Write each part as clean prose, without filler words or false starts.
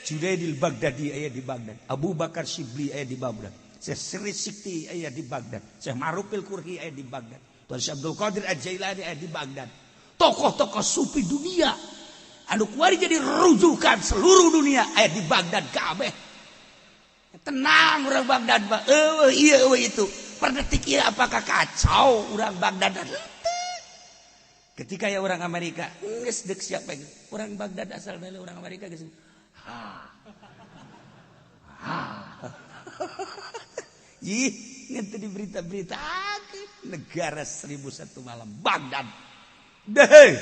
Junaidil Baghdadi aya di Baghdad, Abu Bakar Shibli aya di Baghdad, Syekh Sri Sikti aya di Baghdad, Syekh Marufil Qurhi aya di Baghdad, Tuan Syekh Abdul Qadir Al-Jailani aya di Baghdad. Tokoh-tokoh sufi dunia anu kuari jadi rujukan seluruh dunia aya di Baghdad kabeh. Tenang orang Baghdad mah. Iya itu. Per detik ieu apakah kacau orang Baghdad? Ketika ya orang Amerika, geus deuk siapa gitu. Orang Baghdad asal dari orang Amerika geus. Ih, ngeunteu di berita-berita negara 1001 malam Baghdad. Deh.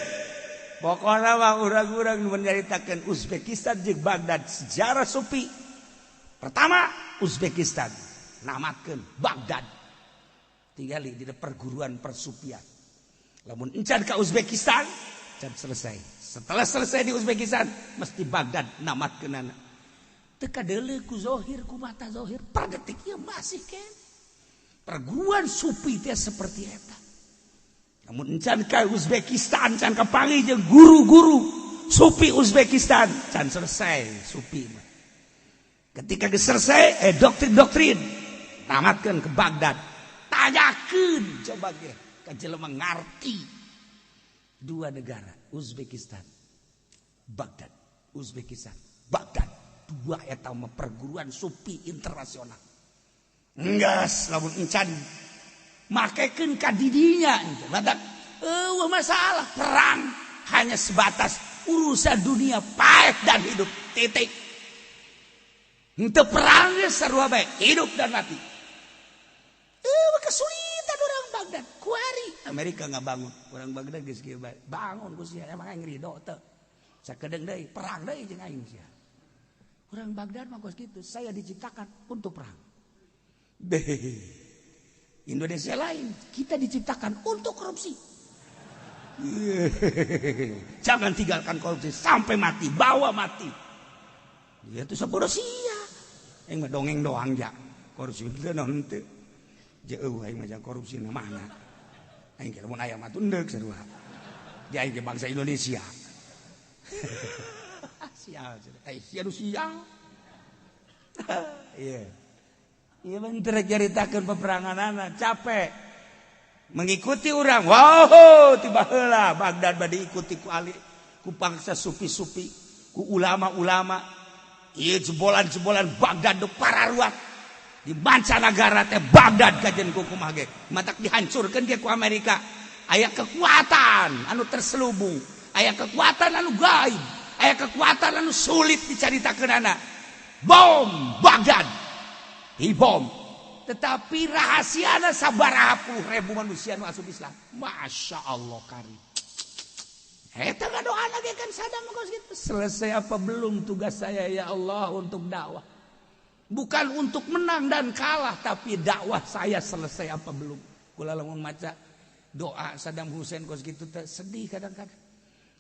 Pokona mah urang-urang menyaritakeun Uzbekistan jeung Baghdad sejarah sufi. Pertama Uzbekistan namatkeun Baghdad. Tinggali di perguruan persupian. Lamun encan ka Uzbekistan, can selesai. Setelah selesai di Uzbekistan, mesti Baghdad namatkeunana. Teu kadeuleu ku zahir, ku mata zahir, per detik ieu masih kan. Perguruan sufi teh seperti eta. Lamun encan ka Uzbekistan, can kapanggih jeung guru-guru sufi Uzbekistan, can selesai sufi. Ketika geus selesai, doktrin-doktrin namatkeun ke Baghdad. Tanyakeun coba ge ka jelema ngarti dua negara Uzbekistan Baghdad Uzbekistan Baghdad dua eta mah perguruan sufi internasional enggas lamun encan makekeun ka didinya badak masalah perang hanya sebatas urusan dunia pahit dan hidup titik henteu perang ge sarua bae hidup dan mati kesulitan orang Baghdad kuari Amerika nggak bangun orang Baghdad geus kieu bae bangun ku sia emang aing ridho teu sakedeung deui perang deui jeung aing sia orang Baghdad mah geus kitu saya diciptakan untuk perang Indonesia lain kita diciptakan untuk korupsi jangan tinggalkan korupsi sampai mati bawa mati dia tuh sabodo sia aing mah dongeng doang ja korupsi teu naon teu jeuh aing mah korupsi na mana aing kira mun aya mah tundeuk sarua dia aing bangsa Indonesia sial sia sial iya ieu mah teu rek nyaritakeun peperanganana capek mengikuti orang wow tiba heula Baghdad bade diikuti ku ali ku bangsa sufi-sufi ku ulama-ulama ieu jebolan-jebolan Baghdad do pararuat di mancanagara teh Baghdad kajen ku kumaha ge matak dihancurkeun ge ku Amerika aya kekuatan anu terselubung aya kekuatan anu gaib aya kekuatan anu sulit dicaritakeunana bom Baghdad bom tetapi rahasiana sabaraha puluh ribu manusia nu asup Islam Masya Allah karim eta ngadoana ge kan Saddam geus kitu selesai apa belum tugas saya ya Allah untuk dakwah bukan untuk menang dan kalah tapi dakwah saya selesai apa belum kula lamun maca doa Saddam Hussein kos kitu teh sedih kadang-kadang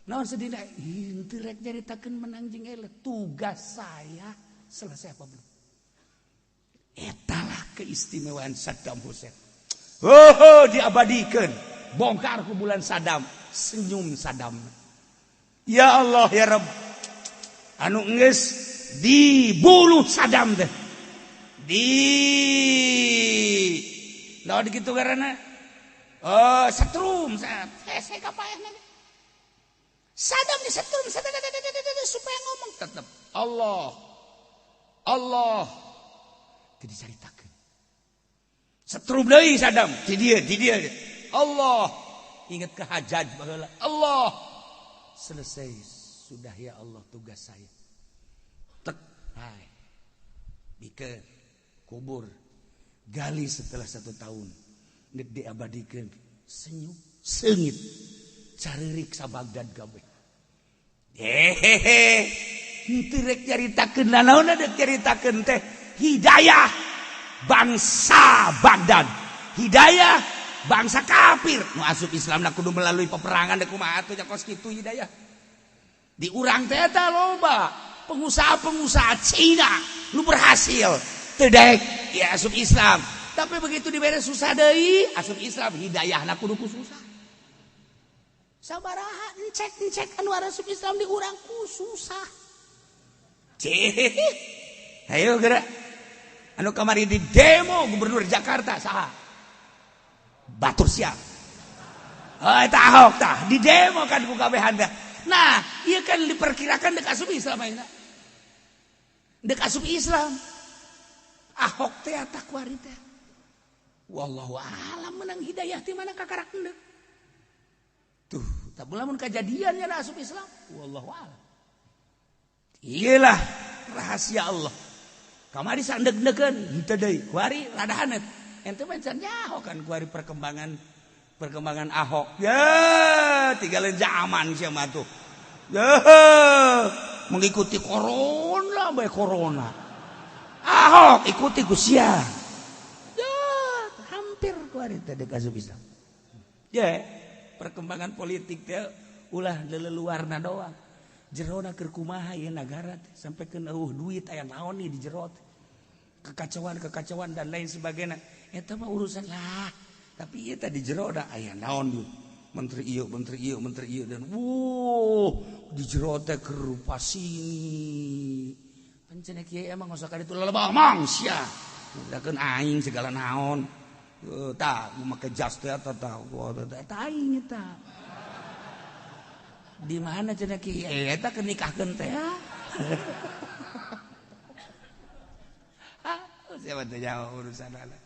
naon sedihna henteu rek nyaritakeun menang jeung ele tugas saya selesai apa belum etalah keistimewaan Saddam Hussein diabadikeun bongkar ku bulan Saddam senyum Saddam ya Allah ya Rabb anu geus dibunuh Saddam teh naon kitu ngaranna setrum saya kapaehna Saddam disetrum supaya ngomong tetep Allah teu dicaritakeun setrum deui Saddam di dia Allah ingat ke Hajjaj baheula Allah selesai sudah ya Allah tugas saya hai bikeun kubur gali setelah 1 tahun nek diabadikeun senyum seungit caririk sa Baghdad gawe henteu rek caritakeun naon deuk caritakeun teh hidayah bangsa Baghdad hidayah bangsa kafir nu asup Islam kudu melalui peperangan da kumaha atuh nya kos kitu hidayah di urang teh eta loba pengusaha-pengusaha Cina lu berhasil tedek ya asup Islam tapi begitu dibere susah deui asup Islam hidayahna kudu ku susah sabaraha encek anu asup Islam di urang ku susah Ayo gerak. Anu kamari di demo gubernur Jakarta saha? Batur Siap. Eta Ahok tah di demo kan ku kabehan teh. Nah, ieu kan diperkirakan dek asup Islam ayeuna. Dek asup Islam. Ahok teh eta kuari teh. Wallahu a'lam menang hidayah ti mana kakarak endeu. Tuh, tak lamun kejadiannya da asup Islam. Wallahu a'lam. Iyalah rahasia Allah. Kamari sandeg-degeun henteu deui. Kuari radahaneut. Ente mancan nyaho kan kuari perkembangan Ahok. Ya, tinggalin zaman sia mah tuh. Ya, mengikuti corona bae corona. Ahok ikuti ku sia. Ya, hampir kuari teh deuk asup Islam. Ya, perkembangan politik teh ulah leleluarna doang. Jerona keur kumaha ieu nagara teh sampikeun duit aya naon nih di jero teh. Kekacauan dan lain sebagainya. Eta mah urusan lah. Tapi ieu teh di jero da aya naon duit. Menteri ieu dan di jero teh keur pasini. Pancen kieu emang ngosok ka ditu lelebah mangsia. Dakeun aing segala naon. Tah make jas teh eta aing eta. Di mana cenah kieu eta kenikahkeun teh. Siapa teh nyaho urusanana.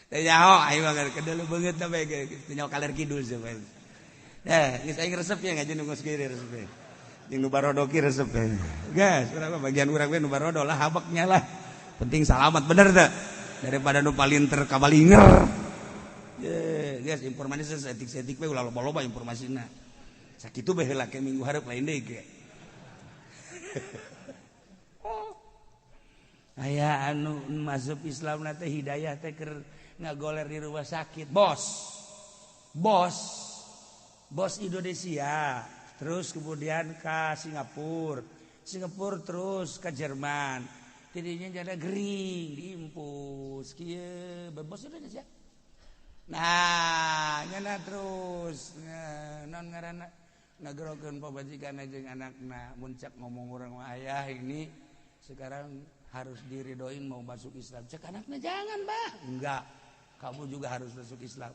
Teh nyaho aing mah kedelu beungeut na bae teh nyaho kaler kidul sampai. Geus aing resep ya ngajen nunggu kiri resep. Jeung nu barodo ki resep. Gas, urang bagian urang we nu barodo lah habaknya lah. Penting selamat bener teh. Daripada nu palinter kabalinger. Geus informasi setik-setik we ulah loba-loba informasina. Sakitu bae heula ke minggu hareup lain deui ge. Aya anu masuk Islam teh hidayah teh keur ngagoler di rumah sakit. Bos Indonesia, terus kemudian ke Singapura terus ke Jerman. Tidinya jada gering diimpus kieu bos Indonesia. Nah, nyana terus naon ngaranna ngagerokeun pamajikan jeung anakna muncak ngomong urang mah ayah ini sekarang harus diridoin mau masuk Islam. Cek anaknya jangan bah. Enggak. Kamu juga harus masuk Islam.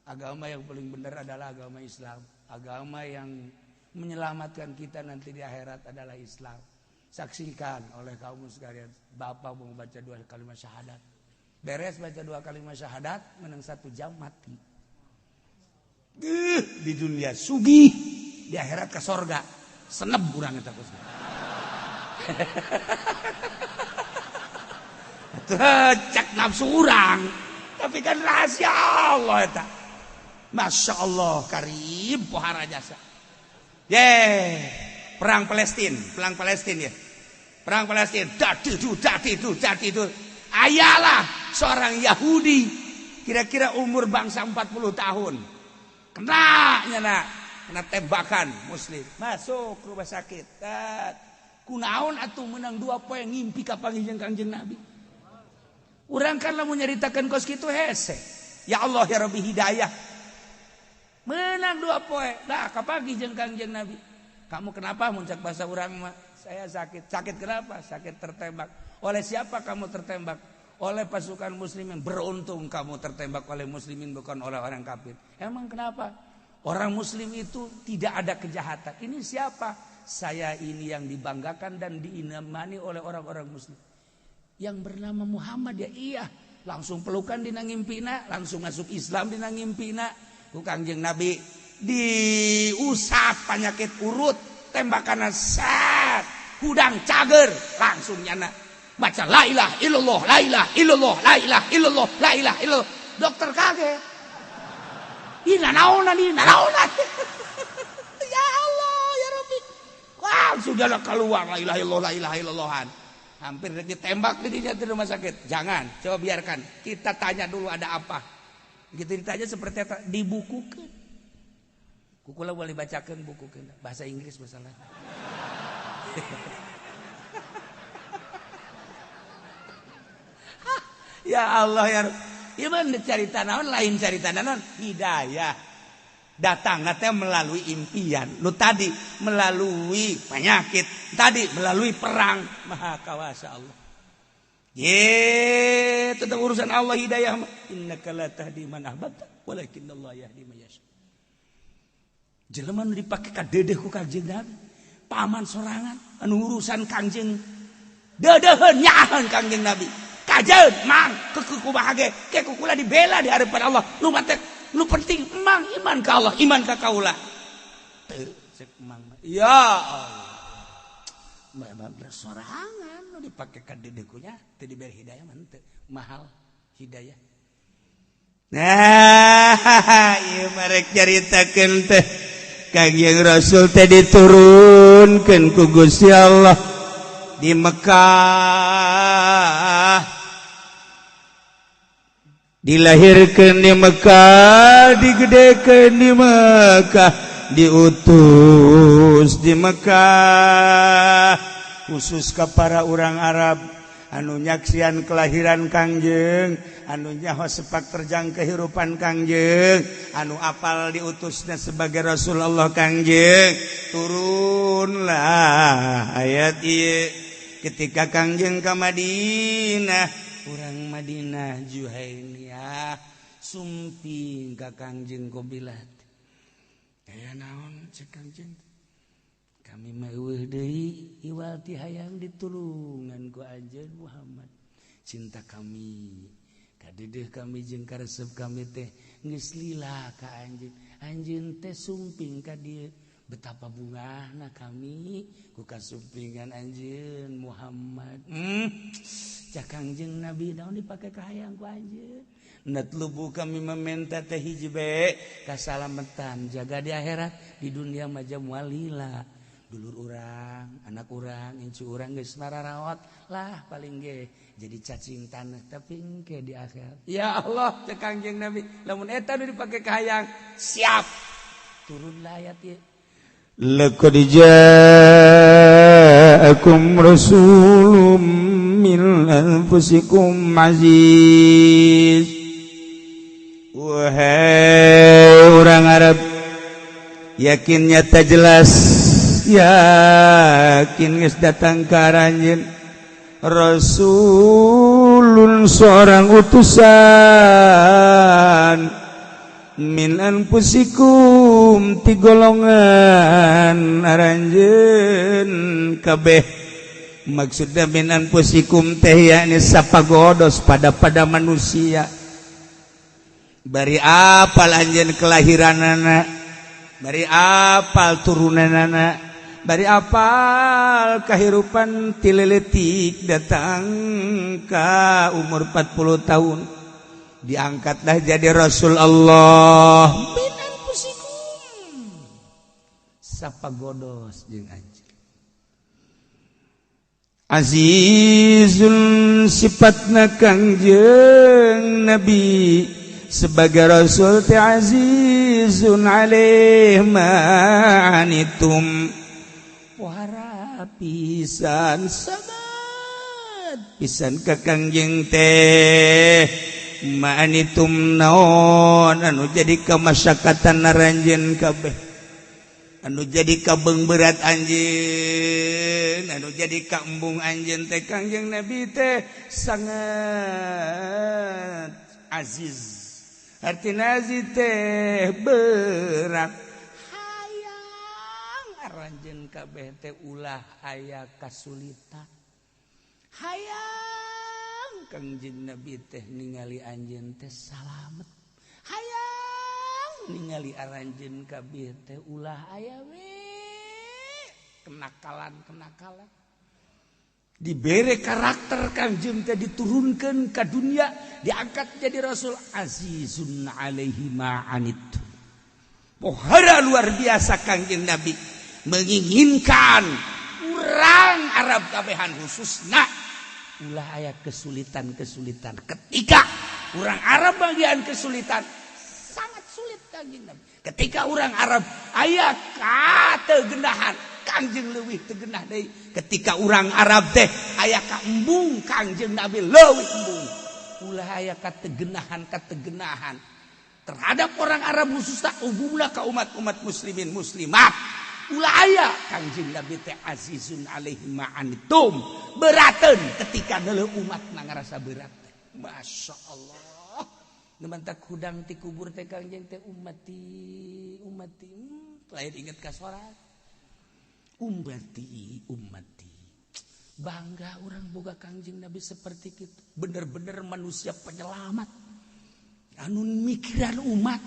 Agama yang paling benar adalah agama Islam. Agama yang menyelamatkan kita nanti di akhirat adalah Islam. Saksikan oleh kaum sekalian. Bapak mau baca 2 kalimat syahadat. Beres baca 2 kalimat syahadat. Menang 1 jam mati. Di dunia sugih. Di akhirat ke sorga. Seneb urang eta kusna. Cek nafsu orang. Tapi kan rahasia Allah eta. Masya Allah karim pohara jasa. Perang Palestina ya. Perang Palestina. Dati itu. Ayalah seorang Yahudi. Kira-kira umur bangsa 40 tahun. Kena tembakan muslim. Masuk rumah sakit. Kunaon atuh menang 2 poe ngimpi ka panggih Kangjeng Nabi. Urang kan lamun nyaritakeun kos kitu hese. Ya Allah ya Rabbi hidayah. Menang 2 poe. Dah ka panggih jeung Kangjeng Nabi. Kamu kenapa muncak bahasa urang mah? Saya sakit. Sakit kenapa? Sakit tertembak. Oleh siapa kamu tertembak? Oleh pasukan muslimin. Beruntung kamu tertembak oleh muslimin bukan oleh orang kafir. Emang kenapa? Orang muslim itu tidak ada kejahatan. Ini siapa? Saya ini yang dibanggakan dan diimani oleh orang-orang muslim. Yang bernama Muhammad ya iya. Langsung pelukan dina ngimpina, langsung masuk Islam dina ngimpina. Ku Kangjeng Nabi diusap penyakit urut, tembakan sat, hudang cager, langsung nyana baca la ilaha illallah, la ilaha illallah, la ilaha illallah, la ilaha illallah. Dokter kaget. Ina naonan. Ya Allah, ya Rabbi. Wah, sudahlah keluar la ilaha illallah, la ilaha illallahan. Hampir ditembak di rumah sakit. Jangan, coba biarkan. Kita tanya dulu ada apa. Begitu ditanya seperti apa? Dibukukan. Kukula boleh bacakan bukukan. Bahasa Inggris masalahnya. Ya Allah ya. Iman cerita naon lain cerita naon hidayah. datang teh melalui impian, nu tadi melalui penyakit, tadi melalui perang. Maha kawasa Allah. Itu urusan Allah hidayah. Innaka la tahdi man ahbabta walakinallahu yahdi man yasha. Jelema nu dipake ka dedeh ku Kangjeng Nabi, paman sorangan anu urusan Kangjeng deudeuheun nyaheun Kangjeng Nabi. Kajeun mang kumaha ge ke kukula dibela di hadapan Allah. Lu mah nu penting emang iman ka Allah, iman ka kaula. Teu cek emang. Ya Allah. Mbak sorangan nu dipake ka dedekunya teu diberi hidayah mah teu mahal hidayah. Nah, ieu marek caritakeun teh Kangjeng Rasul teh diturunkeun ku Gusti Allah di Mekah. Dilahirkan di Mekah, digedekan di Mekah, diutus di Mekah, khusus ke para orang Arab anu nyaksian kelahiran Kangjeng, anu nyaho sepak terjang kehidupan Kangjeng, anu apal diutusnya sebagai Rasulullah Kangjeng. Turunlah ayat ieu ketika Kangjeng ka Madinah. Urang Madinah Juhainiyah sumping ka Kangjeng Qabilah. Aya naon cek Kangjeng? Kami mah eueuh deui iwal ti hayang ditulungan ku anjeun Muhammad. Cinta kami ka dedeh kami jeung karesep kami teh geus lila ka anjeun. Anjeun teh sumping ka dieu betapa bungahna kami ku kasumpingan anjeun Muhammad. Cak Kangjeng Nabi naon dipake kahayang ku anjeun. Natlubu kami meminta teh hiji bae kasalamatan jaga di akhirat, di dunia mah moal lila. Dulur urang, anak urang, incu urang geus nararawat lah paling ge jadi cacing tanah tapi engke di akhirat. Ya Allah cak Kangjeng Nabi lamun eta nu dipake kahayang siap. Turunlah ayat ieu. Laqad ja'akum rasulun min anfusikum aziz. Wahai orang Arab, yakin nyata jelas, yakin geus datang ka aranjeun rasulun seorang utusan min anfusikum ti golongan aranjeun kabeh. Maksudna min anfusikum teh yakni sapagodos pada manusia. Bari apal anjeun kelahiranana, bari apal turunanana, bari apal kahirupan ti leuletik datang ka umur 40 tahun. Diangkatlah jadi Rasul Allah min anfusikum sapagodos jeung anjeun. Azizun sifatna Kangjeng Nabi sebagai Rasul teh azizun alaih ma'anitum wara pisan sabat pisan ka Kangjeng teh ma'anitum naon anu jadi kamasyakatan naranjeun kabeh, anu jadi kabeng berat anjeun, anu jadi kaembung anjeun teh Kangjeng Nabi teh sangat aziz. Artina aziz teh berat. Hayang aranjeun kabeh teh ulah aya kasulitan. Hayang Kangjeng Nabi teh ningali anjeun teh salamet. Hayang ningali aranjeun kabeh teh ulah aya we kenakalan dibere karakter Kangjeng teh diturunkeun ka dunia, diangkat jadi Rasul azizun alaihi ma'anittum. Pohara luar biasa Kangjeng Nabi menginginkan urang Arab kabehan khususna ulah aya kesulitan ketika urang Arab bagian kesulitan sangat sulit Kangjeng Nabi. Ketika orang Arab aya kategenahan Kangjeng leuwih tegenah deui. Ketika orang Arab teh aya ka embung Kangjeng Nabi leuwih embung. Ulah aya kategenahan terhadap orang Arab khususnya umumna ka umat-umat muslimin muslimat ulah aya Kangjeng Nabi teh azizun alaihi ma'anitum berateun ketika deuleu umat ngarasa berat teh. Masya Allah nemantak hudang ti kubur teh Kangjeng teh ummati lain inget ka sorat ummati bangga orang boga Kangjeng Nabi seperti itu bener-bener manusia penyelamat anu mikiran umat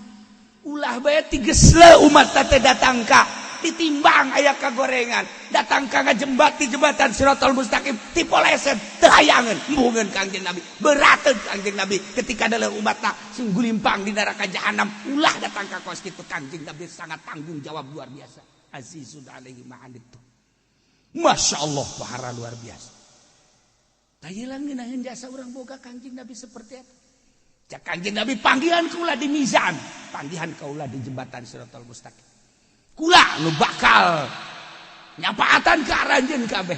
ulah bae tigesle umat teh datang ka ditimbang aya kagorengan datang ka ngajembati jembatan Siratal Mustaqim tipoleset teu hayangeun mbugeun Kangjeng Nabi berateun Kangjeng Nabi ketika adalah umatna sing gulimpang di neraka jahanam ulah datang ka kos kitu Kangjeng Nabi sangat tanggung jawab luar biasa azizun alaihi ma'anitum. Masya Allah bahara luar biasa tayelang ngeunaheun jasa urang boga Kangjeng Nabi seperti apa. Cak Kangjeng Nabi panggihan kula di mizan, panggihan kaula di jembatan Siratal Mustaqim. Kula nu bakal nyapaatan ke aranjeun kabeh.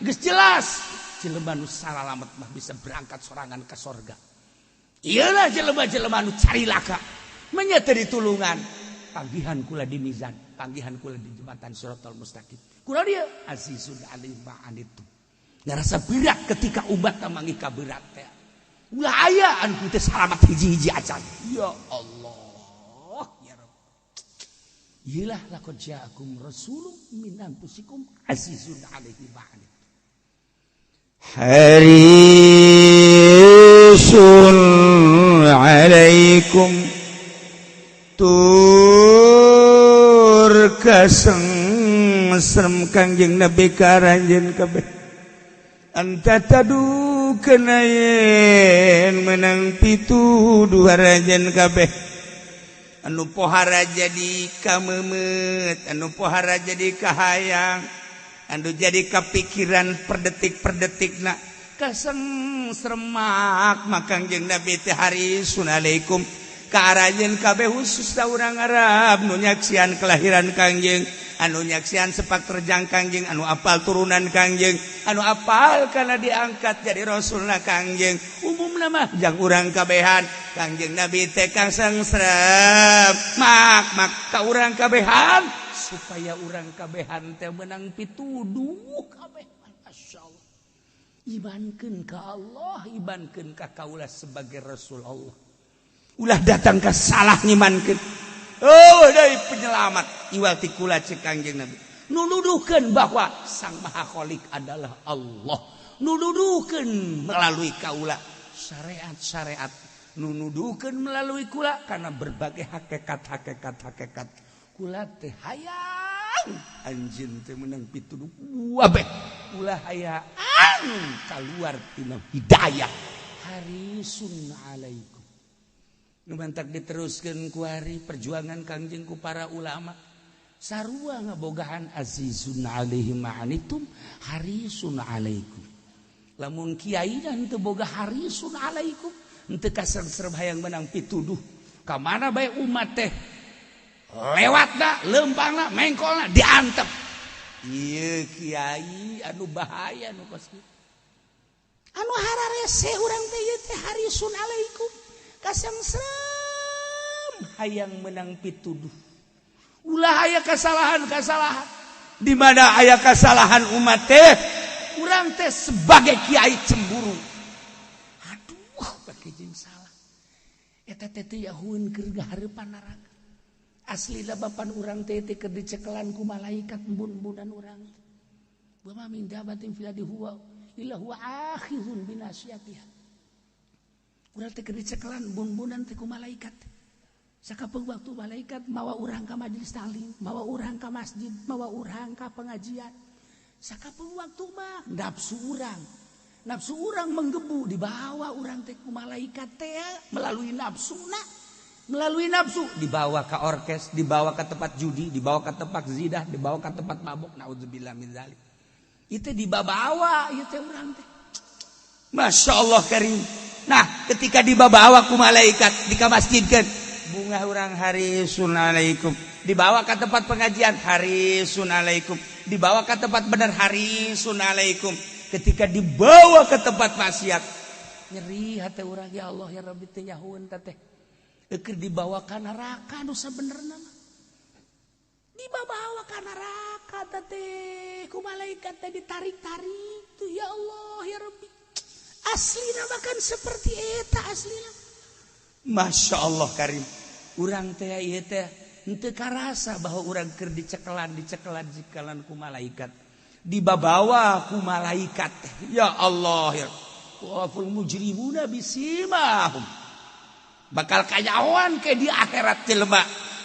Geus jelas jelema nu salalamet mah bisa berangkat sorangan ke sorga. Iyalah jelema-jelema nu carilaka nya teu ditulungan. Panggihan kula di mizan, panggihan kula di jembatan Siratal Mustaqim. Kula dia azizun alaihi ma'anitum. Ngarasa berat ketika umat manggih ka berat teh. Ulah aya anu teh salamat hiji-hiji acan. Ya Allah, ya Rabb. Iyalah laqad ja'akum rasulun min anfusikum azizun 'alaihi ma'anitum. Harisun 'alaikum tur kaseng Kangjeng Nabi karanjeun kabeh. Anta tadu kenayen menang pituduh harajan kabeh anu pohara jadi kamemet anu pohara jadi kahayang anu jadi kepikiran perdetik-perdetikna kaseng sremak Kangjeng Nabi teh harisun alaikum kaarajen kabeh khusus da urang Arab nu nyaksian kelahiran Kangjeng anu nyaksian sepak terjang Kangjeng anu apal turunan Kangjeng anu apal kana diangkat jadi rasulna Kangjeng umumna mah jang urang kabehan Kangjeng Nabi teh kaseng srep mak ka urang kabehan supaya urang kabehan teh menang pituduh kabeh. Masyaallah imankeun ka Allah imankeun ka kaula sebagai rasul Allah ulah datang ke salah nyimankeun oh dari penyelamat iwal ti kula cek Kangjeng Nabi nududukeun bahwa Sang Maha Khalik adalah Allah nududukeun melalui kaula syariat nududukeun melalui kula karena berbagai hakikat kula teh hayang anjeun teh meunang pituduh wabeh ulah hayang kaluar tina hidayah harisun alaikum. Numantak diteruskan kuari perjuangan Kangjeng ku para ulama sarua ngabogahan azizun alaihi ma'anitum harisun alaikum. Lamun kiai dan teu boga harisun alaikum henteu kasrem-srem hayang menang pituduh ka mana bae umat teh lewatna leumpangna mengkolna diantep. Ieu kiai anu bahaya nu kos kitu. Anu hararese urang teh ieu teh harisun alaikum. Kasang serem hayang menang pituduh ulah aya kesalahan di mana aya kesalahan umat teh urang teh sebagai kiai cemburu aduh bake jeung salah eta teh teh yahueun keur gahareupan neraka aslina bapan urang teh keur dicekelan ku malaikat embun-embunan urang wa ma min dabatin fil ardi huwa illa huwa akhizun binasiyatiha. Urang teh keur dicekelan bun-bunan teh ku malaikat. Sakapeung waktu malaikat mawa urang ka majelis taklim, mawa urang ka masjid, mawa urang ka pengajian. Sakapeung waktu mah nafsu urang menggebu dibawa urang teh ku malaikat teh melalui nafsu dibawa ka orkes, dibawa ka tempat judi, dibawa ka tempat zidah, dibawa ka tempat mabuk naudzubillah min zalik. Itu dibawa ieu teh urang teh. Masyaallah karim. Nah, ketika dibawa ku malaikat dikamasjidkeun, bunga urang harisun alaikum. Dibawa ke tempat pengajian harisun alaikum. Dibawa ke tempat benar harisun alaikum. Ketika dibawa ke tempat maksiat, nyeri hati urang ya Allah ya Rabbi teh nyahueun teh. dibawa ka neraka nu sabenerna mah dibawa ka neraka teh ku malaikat teh ditarik-tarik tuh ya Allah ya Rabbi aslina bahkan seperti eta aslina Masya Allah Karim urang teh ieu teh henteu karasa bahwa urang keur dicekelan ku malaikat dibawa ku malaikat ya Allah ya waful mujrimuna bisimahum bakal kanyawan ke di akhirat jelema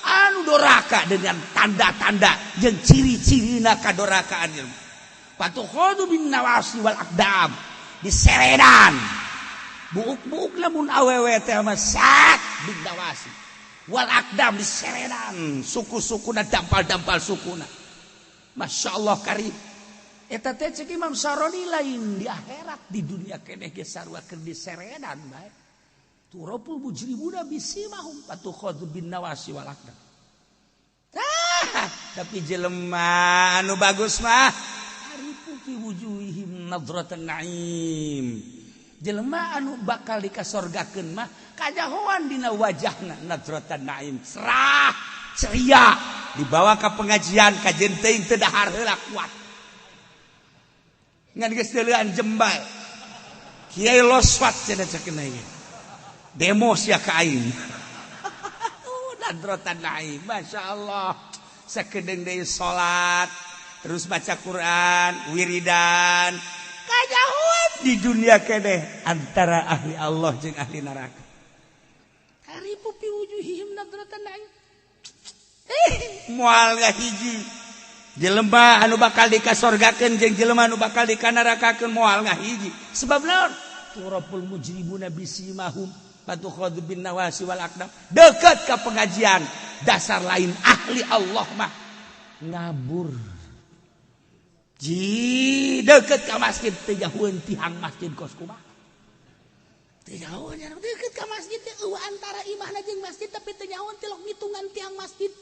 anu doraka dengan tanda-tanda jeung ciri-cirina kadorakaan jelema patukhadu bin nawasi wal aqdam diseredan buuk-buuk lamun awewe teh mah sak bin nawasi wal aqdam diseredan suku-sukuna dampal-dampal sukuna Masya Allah Karim eta teh cek Imam Saroni lain di akhirat di dunia keneh ge sarua keur diseredan bae turapul mujrimuna bisimahum patukhadhu bin nawasi wal aqdam tapi jelema anu bagus mah arifu fi wujuhihim nadratan naim jelema anu bakal dikasorgakeun mah kajahoan dina wajahna nadratan naim cerah ceria dibawa ka pengajian kajen teuing teu dahar heula kuat ngan geus deuleuan jembal kiai loswat cenah cekeuna ieu demo sia ka aing nadrotan naim Masya Allah sakedeung deui salat terus baca Quran wiridan kajahoan di dunia keneh antara ahli Allah jeung ahli neraka haripu fi wujuhihim nadrotan naim moal ngahiji jelema anu bakal dikasorgakeun jeung jelema anu bakal dikanarakakeun moal ngahiji sebab naon turapul mujrimuna bisimahum patukhadhu bin nawasi wal aqdam dekat ka pengajian dasar lain ahli Allah mah ngabur ji dekat ka masjid teh jauheun tihang masjid kos kumaha teh jauheun dekat ka masjid teh antara imahna jeung masjid tapi teh jauheun tilok ngitungan tihang masjid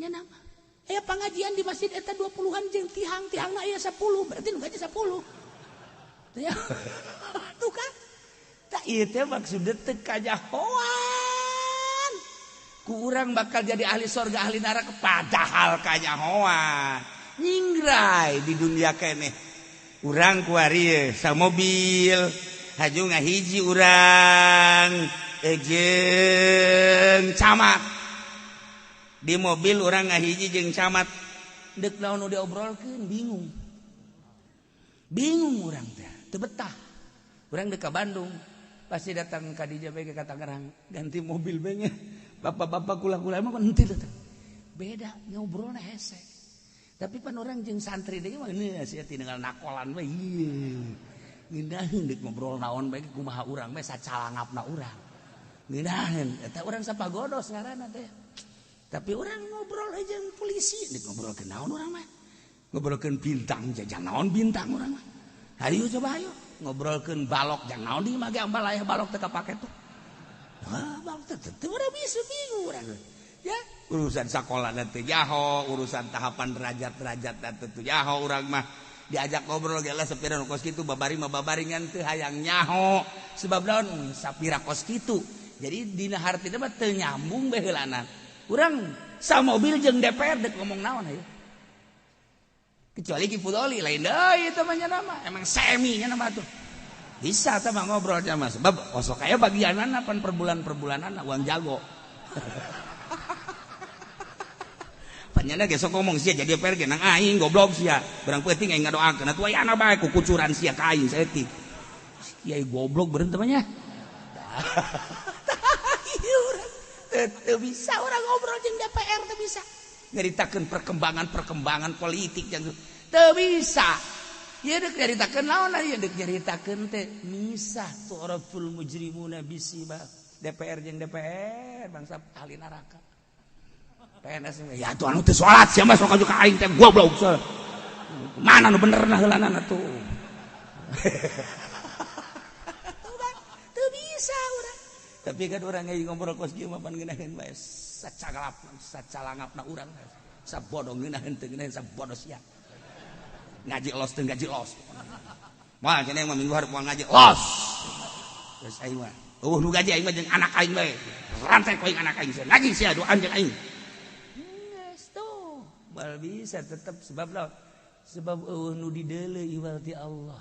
nya nama aya pengajian di masjid eta 20-an jeung tihangna aya 10 berarti nu gaji 10 teh tuh kan itu maksudnya teu kajahoan ku urang bakal jadi ahli surga ahli neraka padahal kajahoan nyingrai di dunia keneh urang ku ari sa mobil haju ngahiji urang jeung camat di mobil urang ngahiji jeung camat deuk naon nu diobrolkeun bingung urang teh teu betah urang deuk ka Bandung pasti datang ka dieu bae ka Tangerang ganti mobil bae nya bapak-bapak kula-kula mah henteu datang beda ngobrolna hese tapi pan urang jeung santri deui mah heuh sia tinggal nakolan bae ieu ngindaheun deuk ngobrol naon bae kumaha urang bae sacalangapna urang ngindaheun eta urang sapagodos ngaranna teh tapi urang ngobrol jeung polisi deuk ngobrolkeun naon urang mah ngobrolkeun bintang jajan naon bintang urang mah hayu coba hayu ngobrolkeun balok jang naon di mage ambal aya balok teh kapake tuh balok teh teu urang bisa bingung urang ya urusan sakola teh jaho urusan tahapan derajat-derajat teh jaho urang mah diajak ngobrol ge lah sepira kos kitu babari mah babaringan teu hayang nyaho sebab naon sapira kos kitu jadi dina hartina mah teu nyambung bae heulanan urang samobil jeung DPR dek ngomong naon aya kecuali Ki Fudoli lain deui itu mah nama emang semi nya nama tuh bisa teh mah ngobrol nya mah sebab osok aya bagianana pan perbulan-perbulanana uang jago panjana ge sok ngomong sia jadi DPR ge nang aing goblok sia barang penting aing ngadoakeun atuh aya ana bae ku kucuran sia ka aing saeutik kiai goblok beureun teh mah nya teu bisa urang ngobrol jeung DPR teu bisa nyaritakeun perkembangan politik yang teu bisa ieu deuk nyaritakeun naon ieu deuk nyaritakeun teh misah turaful mujrimuna bisiba DPR jeung DPR bangsa ahli neraka PNS ya tuh anu teu salat sia mah sok ka aing teh goblok mana nu benerna heulanana tuh teu bisa urang tapi kan urang aya ngobrol kos kieu mah pan ngeunaheun bae sacalangapna urang sabodoh ngeunaheun teu ngeunaheun sabodoh sia ngaji los teu ngaji los moal cenah mah minggu hareup moal ngaji los geus aing mah nu gaji aing mah jeung anak aing bae rantai ku aing anak aing lagi sia doan jeung aing geus tuh bal bisa tetep sebab naon sebab nu dideuleu iwal ti Allah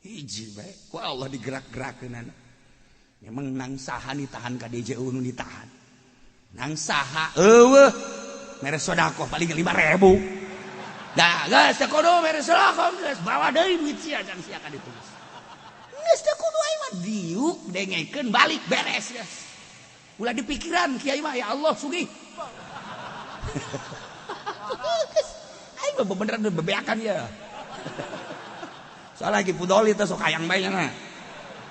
hiji bae ku Allah digerak-gerakeunana memang nang saha ditahan ka DJ nu ditahan nang saha eueuh mere sedekah paling 5.000 dah geus teu kudu mere sedekah geus bawa deui duit sia jang sia ka ditulis geus teu kudu aing mah diuk dengekeun balik beres geus ulah dipikiran kiai mah ya Allah sugih aing mah beneran bebeakan ya soalnya lagi pudoli teh sok hayang bae nya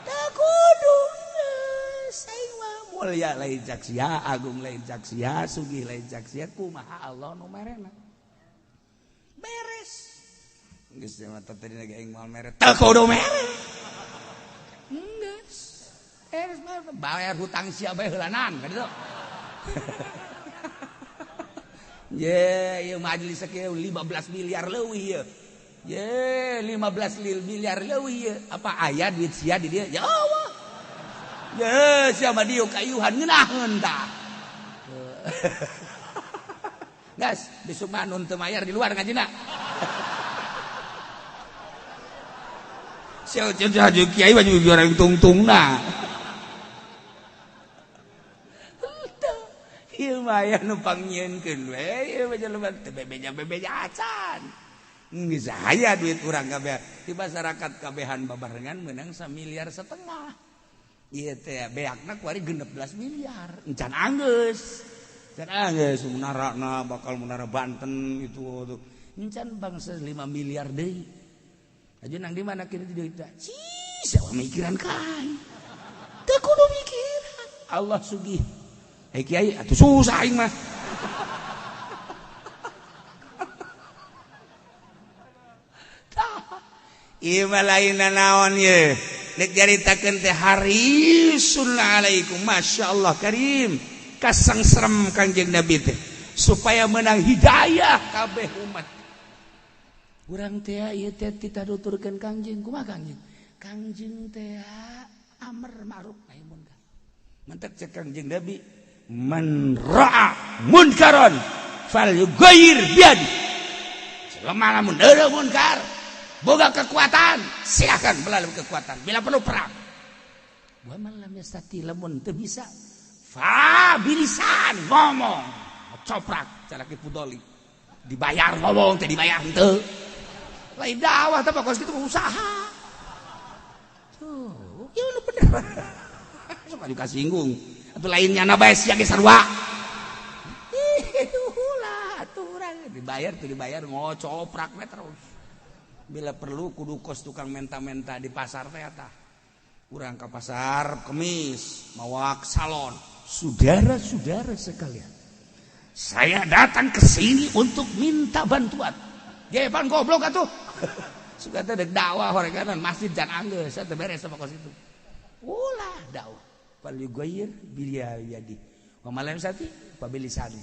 teu kudu geus aing mah mulya lain cak sia agung lain cak sia sugih lain cak sia kumaha Allah nu merena beres geus mah tadi lagi aing moal mere teu kudu mere geus beres bayar hutang sia bae heulanan ka ditu ye ieu majelis kieu 15 miliar leuwih ieu ye 15 miliar leuwih ieu apa aya duit sia di dieu ya Allah ye sia mah dieu kayuhan ngeunaheun tah gas besok mah nun teu mayar di luar ngajina sia jadi kiai mah juga orang tungtungna ieu mah aya nu pangnyeunkeun we ieu mah jelema teu bebeja acan geus aya duit urang kabeh di masyarakat kabehan babarengan meunang 1,5 miliar ieu teh beakna kuari 16 miliar encan anggeus munarana bakal munara Banten itu encan bangsa 5 miliar deui aja nang di mana kieu deui teh sia mikiran kain teu kudu mikiran Allah sugih kiai atuh susah aing mah ieu mah lainna naon ye nek jaritakeun teh harisun alaikum masyaallah karim kasangserem Kangjeng Nabi teh supaya menang hidayah kabeh umat urang teh ieu teh ditaduturkeun Kangjeng kumaha Kangjeng teh amr ma'ruf nahi munkar mantep cek Kangjeng Nabi man ra'a munkaran falyughayyir biyadi selama lamun deureuh munkar boga kekuatan silakan melalui kekuatan bila perlu perang wa man lam yastati lamun teu bisa fa bilisan ngomong coprak cara ki pudoli dibayar ngomong teh dibayar henteu lain dakwah teh pokos kitu usaha tuh ieu nu bener sok aju kasinggung atuh lainnya na bae sia ge sarua ulah atuh urang dibayar ngocoprak we terus bila perlu kudu kos tukang menta-menta di pasar teh tah urang ka pasar kemis mawak salon saudara-saudara sekalian saya datang ke sini untuk minta bantuan gepan goblok atuh suka teh deuk dakwah horeganan masjid jan anggeus teh beres sama kos itu ulah dakwah fal yughayyir biyadi wa malam sati pabilisani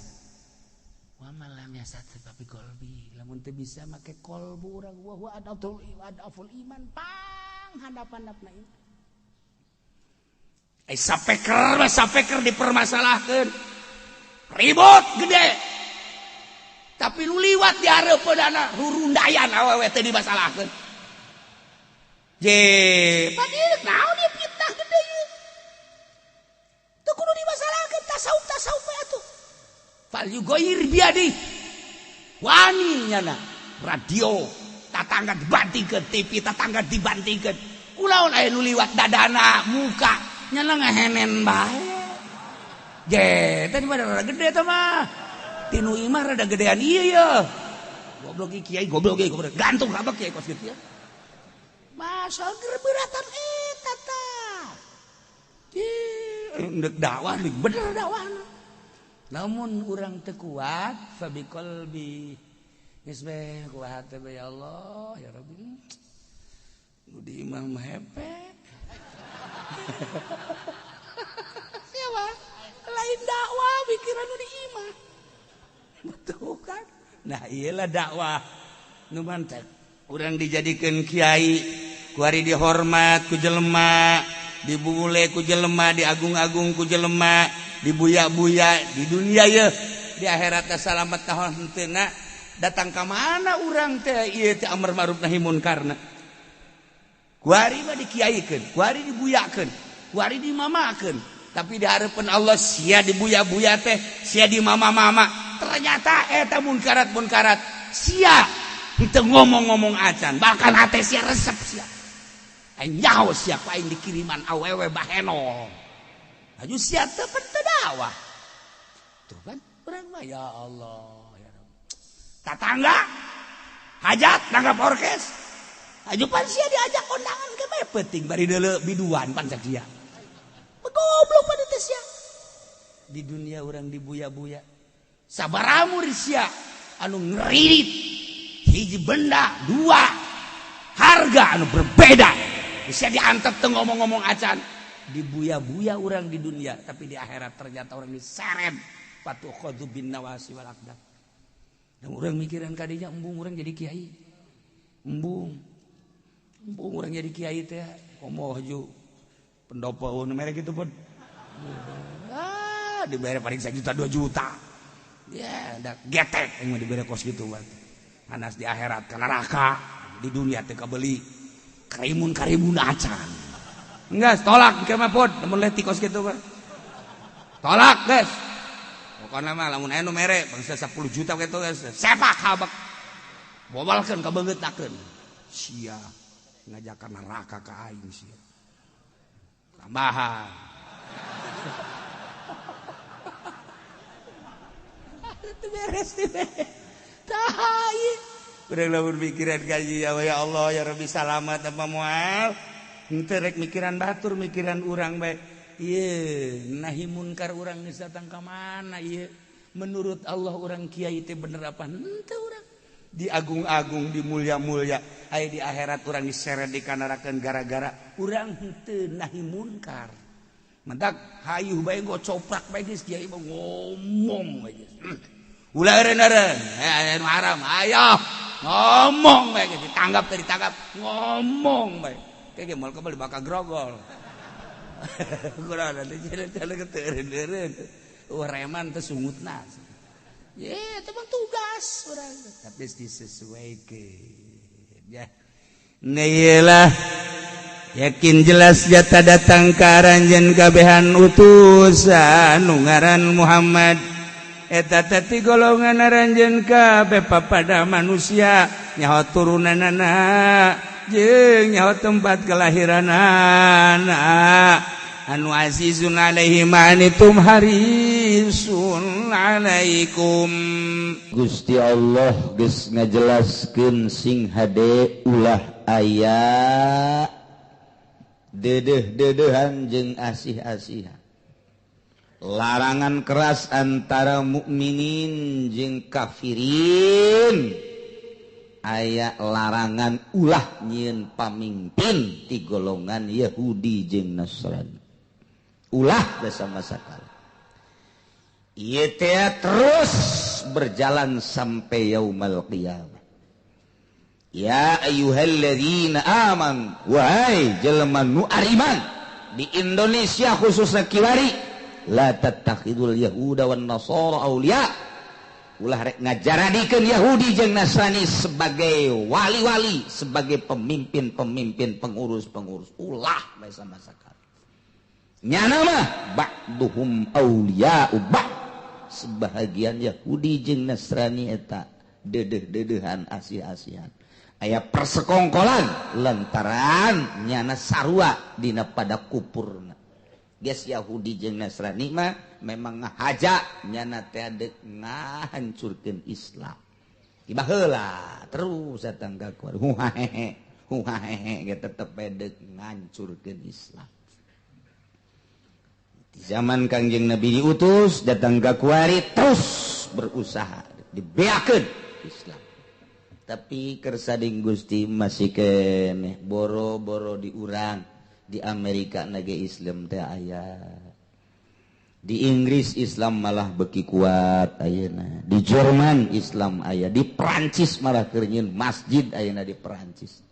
wa malam yasati papi qalbi lamun teu bisa make qalbu urang wa adaful iman pang handap-handapna ieu sapeker dipermasalahkeun ribut gede tapi nu liwat di hareupeunana rurundayan awewe teu dimasalahkeun je padieu naon ieu fitnah gede ieu teu kudu dimasalahkeun tasawuf we atuh fal yughayyir biyadi wani nyana radio tatangga dibantingkeun TV tatangga dibantingkeun kunaon aya nu liwat dadana muka nyana ngahenen bae je tadi mah rada gede teh mah tinu imah rada gedean ieu ya goblok kiai goblok gantung kabeh kiai kos kieu masa gerberatan eta tah ndek dakwah ndek bener dakwahna namun urang teu kuat fa biqalbi geus bae kuat teh ya Allah ya Rabbi nu di imah mah hepek siapa lain dakwah pikiran nu di imah betul kan nah iyalah dakwah nu mantep urang dijadikeun kiai ku ari dihormat ku jelema dibule ku jelema, diagung-agung ku jelema, dibuya-buya di dunia ya, di akhirat teh salamet ka henteuna. Datang ka mana urang teh ieu teh amar ma'ruf nahi munkarna. Kuari mah dikiaikeun, kuari dibuyakeun, kuari dimamakeun, tapi di harapan Allah sia dibuya-buya teh, sia dimama-mama. Ternyata eta munkarat sia henteu ngomong-ngomong acan, bahkan hate sia resep sia. Nyaho sia ku aing dikiriman awewe baheno. Aju sia teu dakwah. Tuh kan urang mah ya Allah ya Rabb. Tatangga hajat nanggap orkes. Aju pan sia diajak kondangan ke bae penting bari deuleu biduan pan sakia. Goblok pan teh sia. Di dunia urang dibuya-buya. Sabaramu sia anu ngeririt hiji benda dua harga anu berbeda bisa diantep teu ngomong-ngomong acan dibuya-buya orang di dunia tapi di akhirat ternyata orang diseret patuh khadhu bin nawasi wal aqdam dan orang mikiran kadinya embung orang jadi kiai embung orang jadi kiai teh komoh ju pendopo merek itu pun dibere paling 1 juta 2 juta ya ada getek yang mau diberi kos gitu buat anas di akhirat ke neraka di dunia teh kabeli karimun acan enggak tolak ke mah pod mun leti kos gitu kan tolak guys pokona mah lamun aya nu mere bangsa 10 juta kitu guys sepak habak bobalkeun ka beungeutakeun sia ngajakan neraka ka aing sia tambahan beres tahai udah berpikiran kaji ya Allah ya Rabbi salamat apa moal henteu rek mikiran batur mikiran urang bae ieu nahi munkar urang geus datang ka mana ieu menurut Allah urang kiai teh bener apa henteu urang diagung-agung dimulia-mulia aya di akhirat urang diseret dikanarakeun gara-gara urang henteu nahi munkar mentak hayuh bae gocoprak bae geus kiai ngomong bae ulah eureun-eureun anu haram ayo ngomong bae ditanggap teh ditangkap ngomong bae kege moal kembali bakal grogol kurang teh jalan-jalan teh eureun-eureun reman teh sungutna ye teh mah tugas urang tapi disesuaikeun ya neulah yakin jelas jata datang ka aranjeun kabehan utusan nu ngaran Muhammad eta teh golongan aranjeun kabeh papada manusia nyaho turunanana jeung nyaho tempat kelahiranana anu azizun alaihi manitum harisun alaikum Gusti Allah geus ngajelaskeun sing hade ulah aya dedeh-dedehan jeung asih-asihan larangan keras antara mukminin jeung kafirin aya larangan ulah nyieun pamimpin ti golongan Yahudi jeung Nasrani ulah sama sakala ieu teh terus berjalan sampai yaumul qiyamah ya ayyuhalladzina amanu wahai jelema nu ariman di Indonesia khususna kiwari la tattakhidul yahuda wan nasara auliya ulah rek ngajaradikeun Yahudi jeung Nasrani sebagai wali-wali sebagai pemimpin-pemimpin pengurus-pengurus ulah bae sama sakali nyana mah ba'duhum auliya ba'd sebahagian Yahudi jeung Nasrani eta dedeh-dedehan asih-asihan aya persekongkolan lantaran nyana sarua dina pada kupurna geus Yahudi jeung Nasrani mah memang ngahaja nyana teh deuk ngahancurkeun Islam. Tiba heula terus datang ka kuar huhahehe ge tetep deuk ngahancurkeun Islam. Di zaman Kangjeng Nabi diutus datang ka kuari terus berusaha dibeakeun Islam. Tapi kersading Gusti masih keneh boro-boro diurang. Di Amerika nage Islam teh aya di Inggris Islam malah beki kuat ayeuna di Jerman Islam aya di Perancis malah keur nyieun masjid ayeuna di Perancis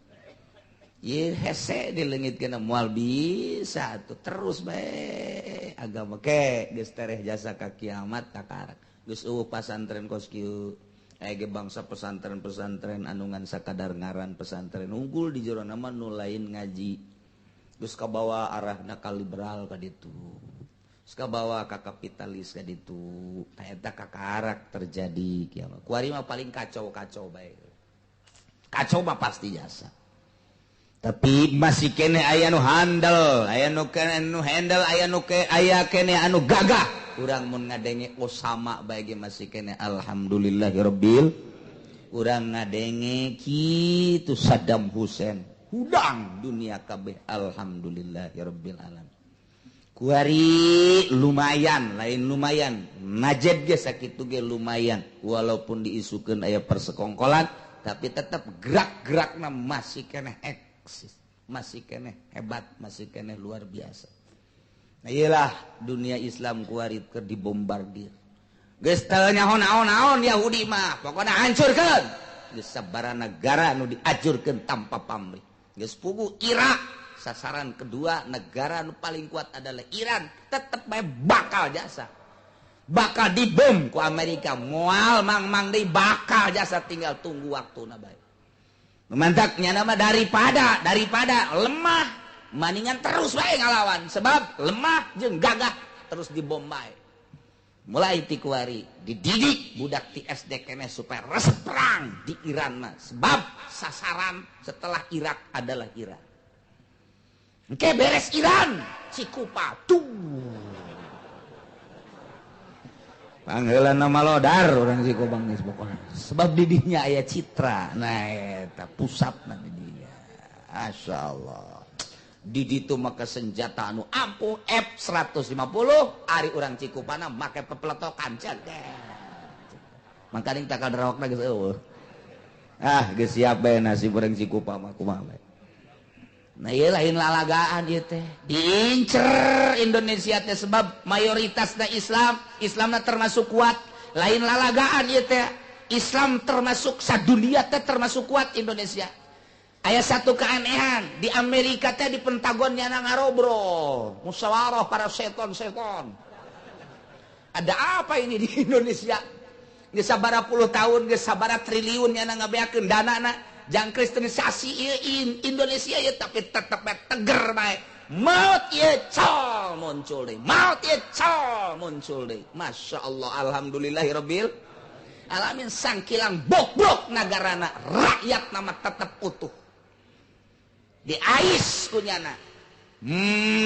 hese dilengitkeun moal bisa tuh terus bae agama ke geus tereh jasa ka kiamat takarak geus pasantren koskieu aya ge bangsa pesantren-pesantren anu ngan sakadar ngaran pesantren unggul di jero nama nu lain ngaji geus kabawa arahna ka liberal ka ditu geus kabawa ka kapitalis ka ditu eta kakarak terjadi kiamat kuari mah paling kacau-kacau bae kacau mah pasti jasa tapi masih kene aya nu handal aya nu handle aya kene anu gagah urang mun ngadenge Osama bae ge masih kene alhamdulillahirabbil urang ngadenge kitu Saddam Hussein hudang dunia kabeh alhamdulillahirabbil alamin kuari lumayan lain lumayan najed ge sakitu ge lumayan walaupun diisukeun aya persekongkolan tapi tetap gerak-gerakna masih kene masih kene hebat masih kene luar biasa. Nah iyalah dunia Islam kuari keur dibombardir geus teu nyaho naon-naon Yahudi mah pokona hancurkeun geus sabaraha negara nu diajurkeun tanpa pamrih geus pugu Irak sasaran kedua negara nu paling kuat adalah Iran tetep bae bakal jasa bakal dibom ku Amerika moal mang-mang deui bakal jasa tinggal tunggu waktuna bae memantaknya nama daripada lemah maningan terus bae ngalawan sebab lemah jeung gagah terus dibom bae mulai ti kuari dididik budak ti SD keneh supaya resep perang di Iran mah sebab sasaran setelah Irak adalah Iran engke beres Iran Cikupa tuh panggilan nama lodar orang si kobang geus pokona sebab didihnya aya citra nah eta pusatna di dinya masyaallah di ditu maka senjata anu ampuh F150 ari urang Cikupana make pepletokan cegah mangkaning takal darawakna geus eueuh geus siap bae nasib urang Cikupa mah kumaha bae nah ieu lain lalagaan ieu teh diincer Indonesia teh sebab mayoritasna Islamna termasuk kuat lain lalagaan ieu teh Islam termasuk sadunia teh termasuk kuat Indonesia aya satu keanehan di Amerika teh di Pentagonnya ngarobrol musyawarah para seton-seton ada apa ini di Indonesia geus sabaraha puluh tahun geus sabaraha triliun nya ngabeakeun danana jang kristenisasi Indonesia ya tapi tetep teger bae maut ieu col muncul deui maut ieu col muncul deui masyaallah alhamdulillahirabbil alamin sangkilang bobrok nagarana rakyat nama tetep utuh diais kunyana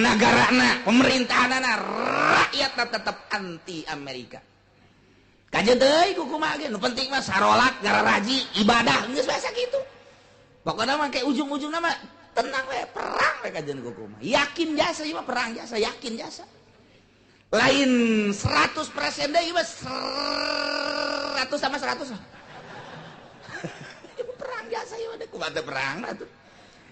nagarana pemerintahanana rakyat tetep anti Amerika kajen deui kumaha ge nu penting mah sarolat gararaji ibadah geus biasa kitu pokokna mah kayak ujung-ujungna mah tenang we perang we kajen kumaha yakin jasa ieu mah perang jasa yakin jasa lain 100% deui mah 100 sama 100 perang jasa ieu mah kumaha teu perang atuh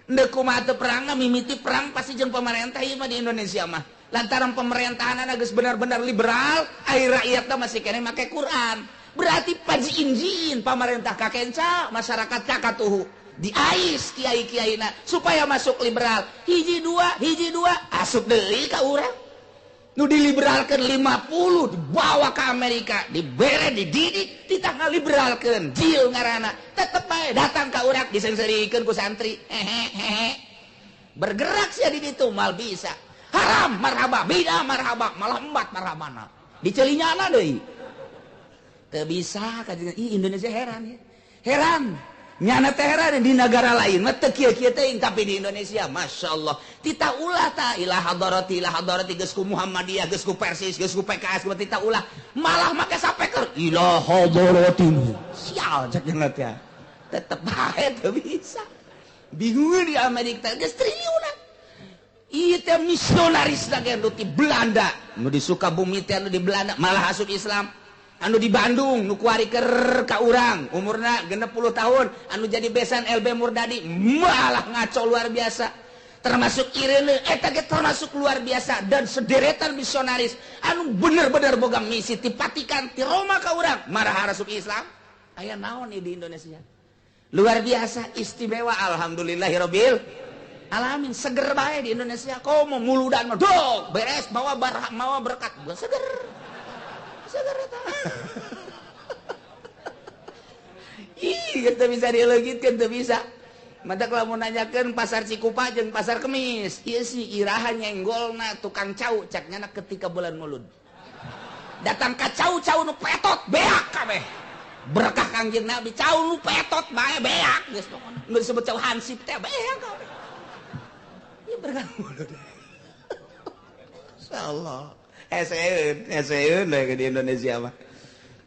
deuk kumaha teu perang mimiti perang pasti jeung pemerintah ieu mah di Indonesia mah lantaran pemerintahan geus benar-benar liberal ai rakyatna masih kene make Quran berarti pajiin pemerintah kakenca masyarakat kakatuhu diais kiai-kiaina supaya masuk liberal hiji dua asup deui ka urang nu diliberalkeun 50 dibawa ke Amerika dibere dididik ditanggal liberalkeun jil ngaranna tetep bae datang ka urang disengserikeun ku santri hehehe bergerak sia di ditu mal bisa haram marhaba bida marhaba malah embat marhabana dicelinyana deui teu bisa ka Indonesia heran ya heran nyana teh heran di negara lain mah teu kieu-kieu teh tapi di Indonesia masyaallah tita ulah ta ila hadarati geus ku Muhammadiyah geus ku Persis geus ku PKS tita ulah malah make sapeker ila hadarati sial cek cenah teh tetep bae teu bisa bingung di Amerika geus triliunan ieu teh misionaris lagi anu di Belanda nu di Sukabumi teh anu di Belanda malah asup Islam anu di Bandung nu kuari keur ka urang umurna 60 tahun anu jadi besan LB Murdadi malah ngaco luar biasa termasuk Irene eta ge termasuk luar biasa dan sederetan misionaris anu bener-bener boga misi ti Vatikan ti Roma ka urang marah asup Islam aya naon di Indonesia luar biasa istimewa alhamdulillahirabbil alamin seger bae di Indonesia komo muludan mah dog beres mawa berkat gua seger eta ih kita bisa dileugitkeun teu bisa mata kalau mau nanyakeun pasar Cikupa jeung pasar Kemis ieu sih iraha nyenggolna tukang cau caknya ketika bulan Mulud datang ka cau nu petot beak kabeh berkah Kangjeng Nabi cau nu petot bae beak geus pokona nu disebut cau hansip teh beak kabeh ieu berkah Mulud insyaallah eseun di Indonesia mah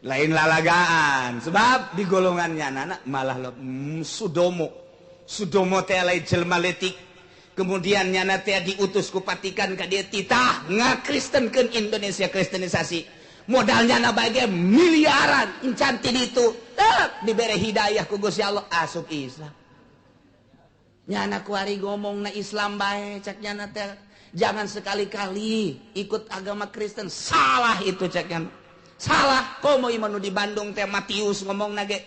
lain lalagaan sebab di golongannya anak malah sudomo teh lain jelema leutik kemudian nyana teh diutus ku patikan ka dieu titah ngakristenkeun Indonesia kristenisasi modalnya na bae miliaran encan ti ditu dibere hidayah ku Gusti Allah asup Islam nyana kuari ngomongna Islam bae cak nyana teh jangan sekali-kali ikut agama Kristen salah itu cak nyana salah komo imanu di Bandung teh Matius ngomong nage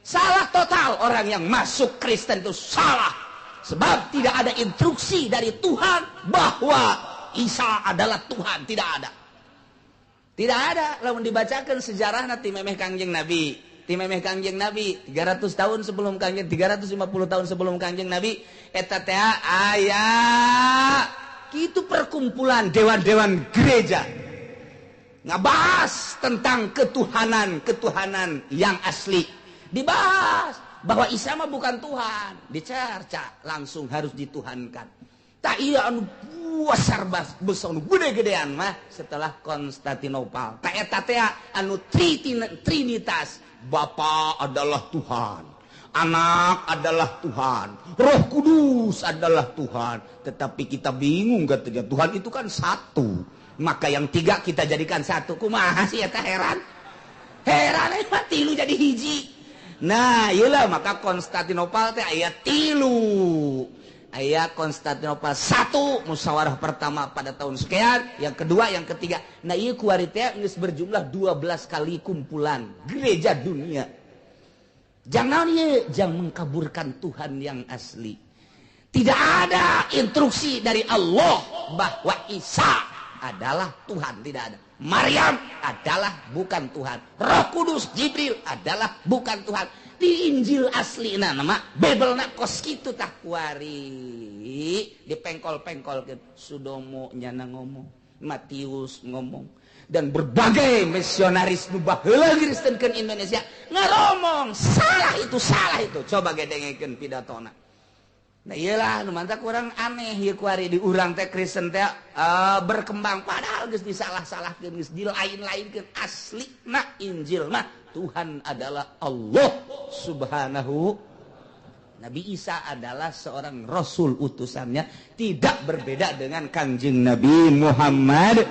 salah total orang yang masuk Kristen itu salah sebab tidak ada instruksi dari Tuhan bahwa Isa adalah Tuhan tidak ada lamun dibacakan sejarah nanti memeh Kangjeng Nabi 300 tahun sebelum Kangjeng 350 tahun sebelum Kangjeng Nabi eta teh aya kitu perkumpulan dewan-dewan gereja ngabahas tentang ketuhanan yang asli dibahas bahwa Isa mah bukan Tuhan dicerca langsung harus dituhankan tak iya anu besar anu gede-gedean mah setelah Konstantinopel tak eta teh anu trinitas Bapa adalah Tuhan Anak adalah Tuhan Roh Kudus adalah Tuhan tetapi kita bingung katanya Tuhan itu kan satu maka yang tiga kita jadikan satu kumaha sih eta heran emang tilu jadi hiji nah iyalah maka Konstantinopel teh aya tilu aya Konstantinopel 1 musyawarah pertama pada tahun sekian yang kedua yang ketiga nah ieu kuari teh geus berjumlah 12 kali kumpulan gereja dunia jangan mengkaburkan Tuhan yang asli tidak ada instruksi dari Allah bahwa Isa adalah Tuhan tidak ada Maryam adalah bukan Tuhan Roh Kudus Jibril adalah bukan Tuhan di Injil asli nama Bibelna kos kitu tah kuari dipengkol-pengkolkeun Sudomo nyana ngomong Matius ngomong dan berbagai misionaris nu baheula ngiristenkeun Indonesia ngaromong salah itu coba gedengekeun pidatona nah iyalah nu mantap kurang aneh ieu kuari di urang teh Kristen teh berkembang padahal geus disalah-salahkeun geus dilain-lainkeun aslina Injil mah Tuhan adalah Allah Subhanahu Nabi Isa adalah seorang rasul utusannya tidak berbeda dengan Kangjeng Nabi Muhammad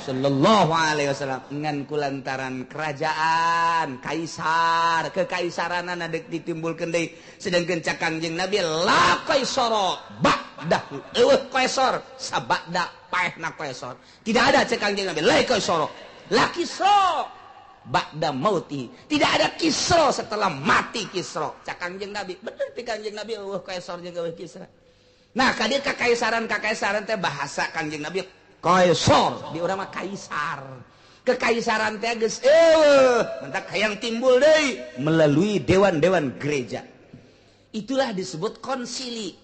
sallallahu alaihi wasallam ngan kulantaran kerajaan kaisar kekaisaranana dek ditimbulkeun deui sedengkeun cak Kangjeng Nabi la kaisara ba'dahu eueuh kaisar sabada paehna kaisar tidak ada cak Kangjeng Nabi la kaisara la kisra ba'da mauti tidak ada kisra setelah mati kisra cak Kangjeng Nabi bener ti Kangjeng Nabi eueuh kaisar jeung eueuh kisra nah ka dieu kakaisaran teh bahasa Kangjeng Nabi kaisar di urang mah kaisar kekaisaran teh geus mentak hayang timbul deui melalui dewan-dewan gereja itulah disebut konsili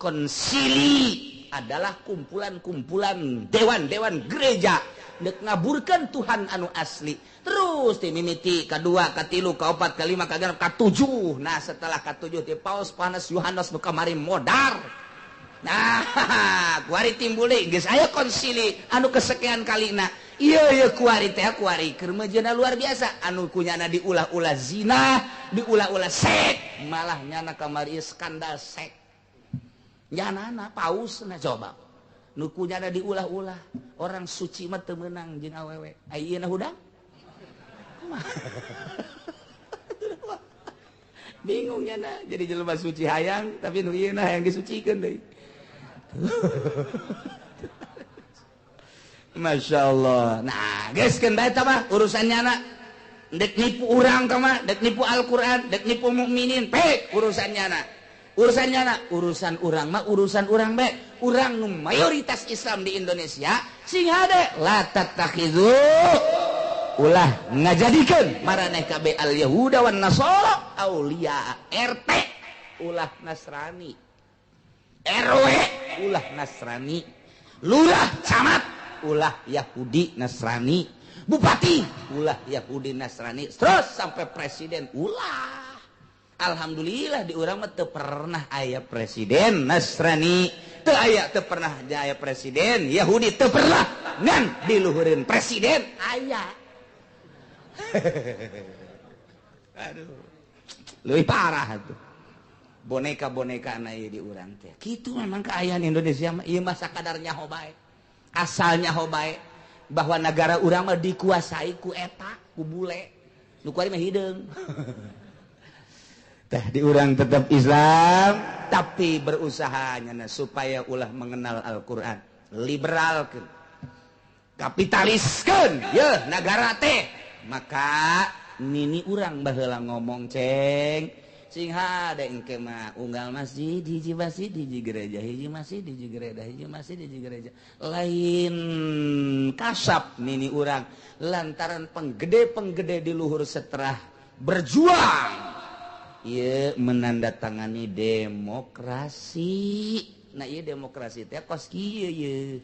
adalah kumpulan-kumpulan dewan-dewan gereja dek ngaburkan Tuhan anu asli terus timimiti kadua katilu kaopat kalima kagenep katujuh nah setelah katujuh ti Paus Panas Yohanes nu kamari modar nah kuari timbul deui geus aya konsili anu kesekian kalina ieu kuari teh kuari keur mejeuna luar biasa anu kunyana diulah-ulah zina diulah-ulah seks malah nyana kamari skandal seks nyanana paus na coba nu kunyana diulah-ulah orang suci mah teu meunang jeung awewe ayeuna hudang bingung nyana jadi jelema suci hayang tapi nu ieu na hayang disucikeun deui Masya Allah nah guys kan baik mah urusannya anak dek nipu orang mah dek nipu Al-Quran dek nipu mukminin urusannya anak urusannya na urusan urang mah urusan urang bae urang nu mayoritas Islam di Indonesia sing hade la tattakhidzu ulah ngajadikeun maraneh kabeh al yahuda wan nasara aulia RT ulah Nasrani RW ulah Nasrani lurah camat ulah Yahudi Nasrani bupati ulah Yahudi Nasrani terus sampai presiden ulah. Alhamdulillah di urang mah teu pernah aya presiden Nasrani teu aya teu pernah aya presiden Yahudi teu pernah ngan diluhureun presiden aya. Aduh leuwih parah tuh boneka-boneka na ieu di urang teh kitu memang keayaan Indonesia mah ieu mah sakadar nyaho bae asal nyaho bae bahwa negara urang mah dikuasai ku eta ku bule nu kuari mah hideung. Tah di urang tetap Islam tapi berusaha nyana supaya ulah mengenal Al-Qur'an liberalkeun kapitaliskeun yeuh nagara teh maka nini urang baheula ngomong ceng sing hade engke mah unggal masjid hiji gereja hiji masjid hiji gereja hiji masjid hiji gereja lain kasap nini urang lantaran penggede di luhur seterah berjuang ieu menandatangani demokrasi nah ieu demokrasi teh kos kieu ye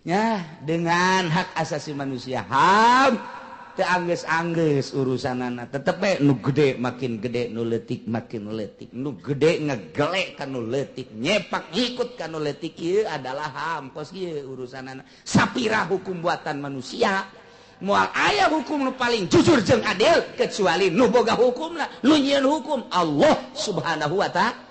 ya dengan hak asasi manusia HAM teu anggeus-anggeus urusanana tetep we nu gede makin gede nu leutik makin leutik nu gede ngegele ka nu leutik nyepak ngikut ka nu leutik ieu adalah HAM kos kieu urusanana sapira hukum buatan manusia moal aya hukum nu paling jujur jeung adil kecuali nu boga hukumna nu nyieun hukum Allah Subhanahu wa ta'ala.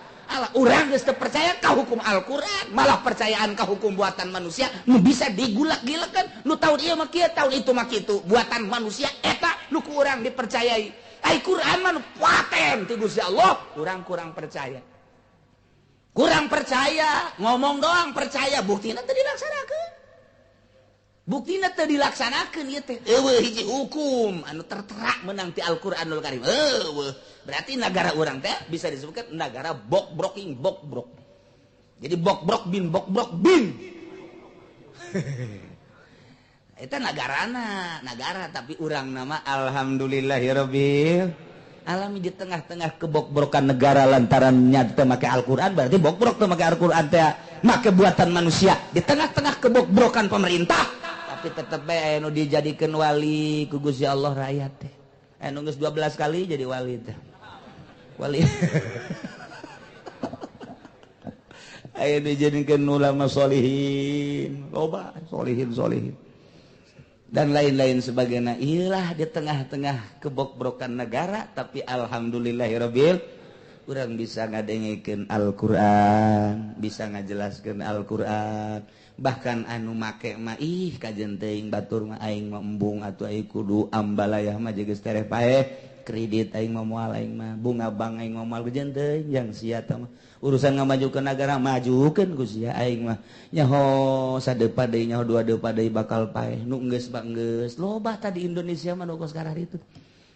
Urang geus teu percaya ka hukum Al-Qur'an malah percayaan ka hukum buatan manusia nu bisa digulak-gilekeun nu taun ieu mah kieu taun itu mah kitu buatan manusia eta nu ku urang dipercayai ai Qur'an mah nu paten ti Gusti Allah urang kurang percaya ngomong doang percaya buktina teu dilaksanakeun buktina teu dilaksanakeun ieu teh eueuh hiji hukum anu tertera menang ti Al-Qur'anul Karim berarti negara urang teh bisa disebutkan negara bok-broking bok-brok jadi bok-brok bin eta negara tapi urang nama alhamdulillahirabbil alamin di tengah-tengah kebok-brokan negara lantaran nyata make Al-Qur'an berarti bok-brok teu make Al-Qur'an teh make buatan manusia di tengah-tengah kebok-brokan pemerintah tapi tetep bae anu dijadikeun wali ku Gusti Allah rakyat teh anu geus 12 kali jadi wali teh wali aya dijadikeun ulama sholihin loba sholihin dan lain-lain sebagainya iyalah di tengah-tengah kebok-brokan negara tapi alhamdulillahirabbil urang bisa ngadengikeun Al-Qur'an bisa ngajelaskeun Al-Qur'an bahkan anu make mah ih kajen teuing batur mah aing mah embung atuh aing kudu ambalayah mah geus tereh paeh kredit aing mah moal aing mah bunga bank aing mah moal kajen teuing yang sia tah mah urusan ngamajukeun negara majukeun Gusti aing mah nyaho sadepa deui nyaho dua depa deui bakal paeh nu geus bak geus loba tadi Indonesia mah nu kos karah itu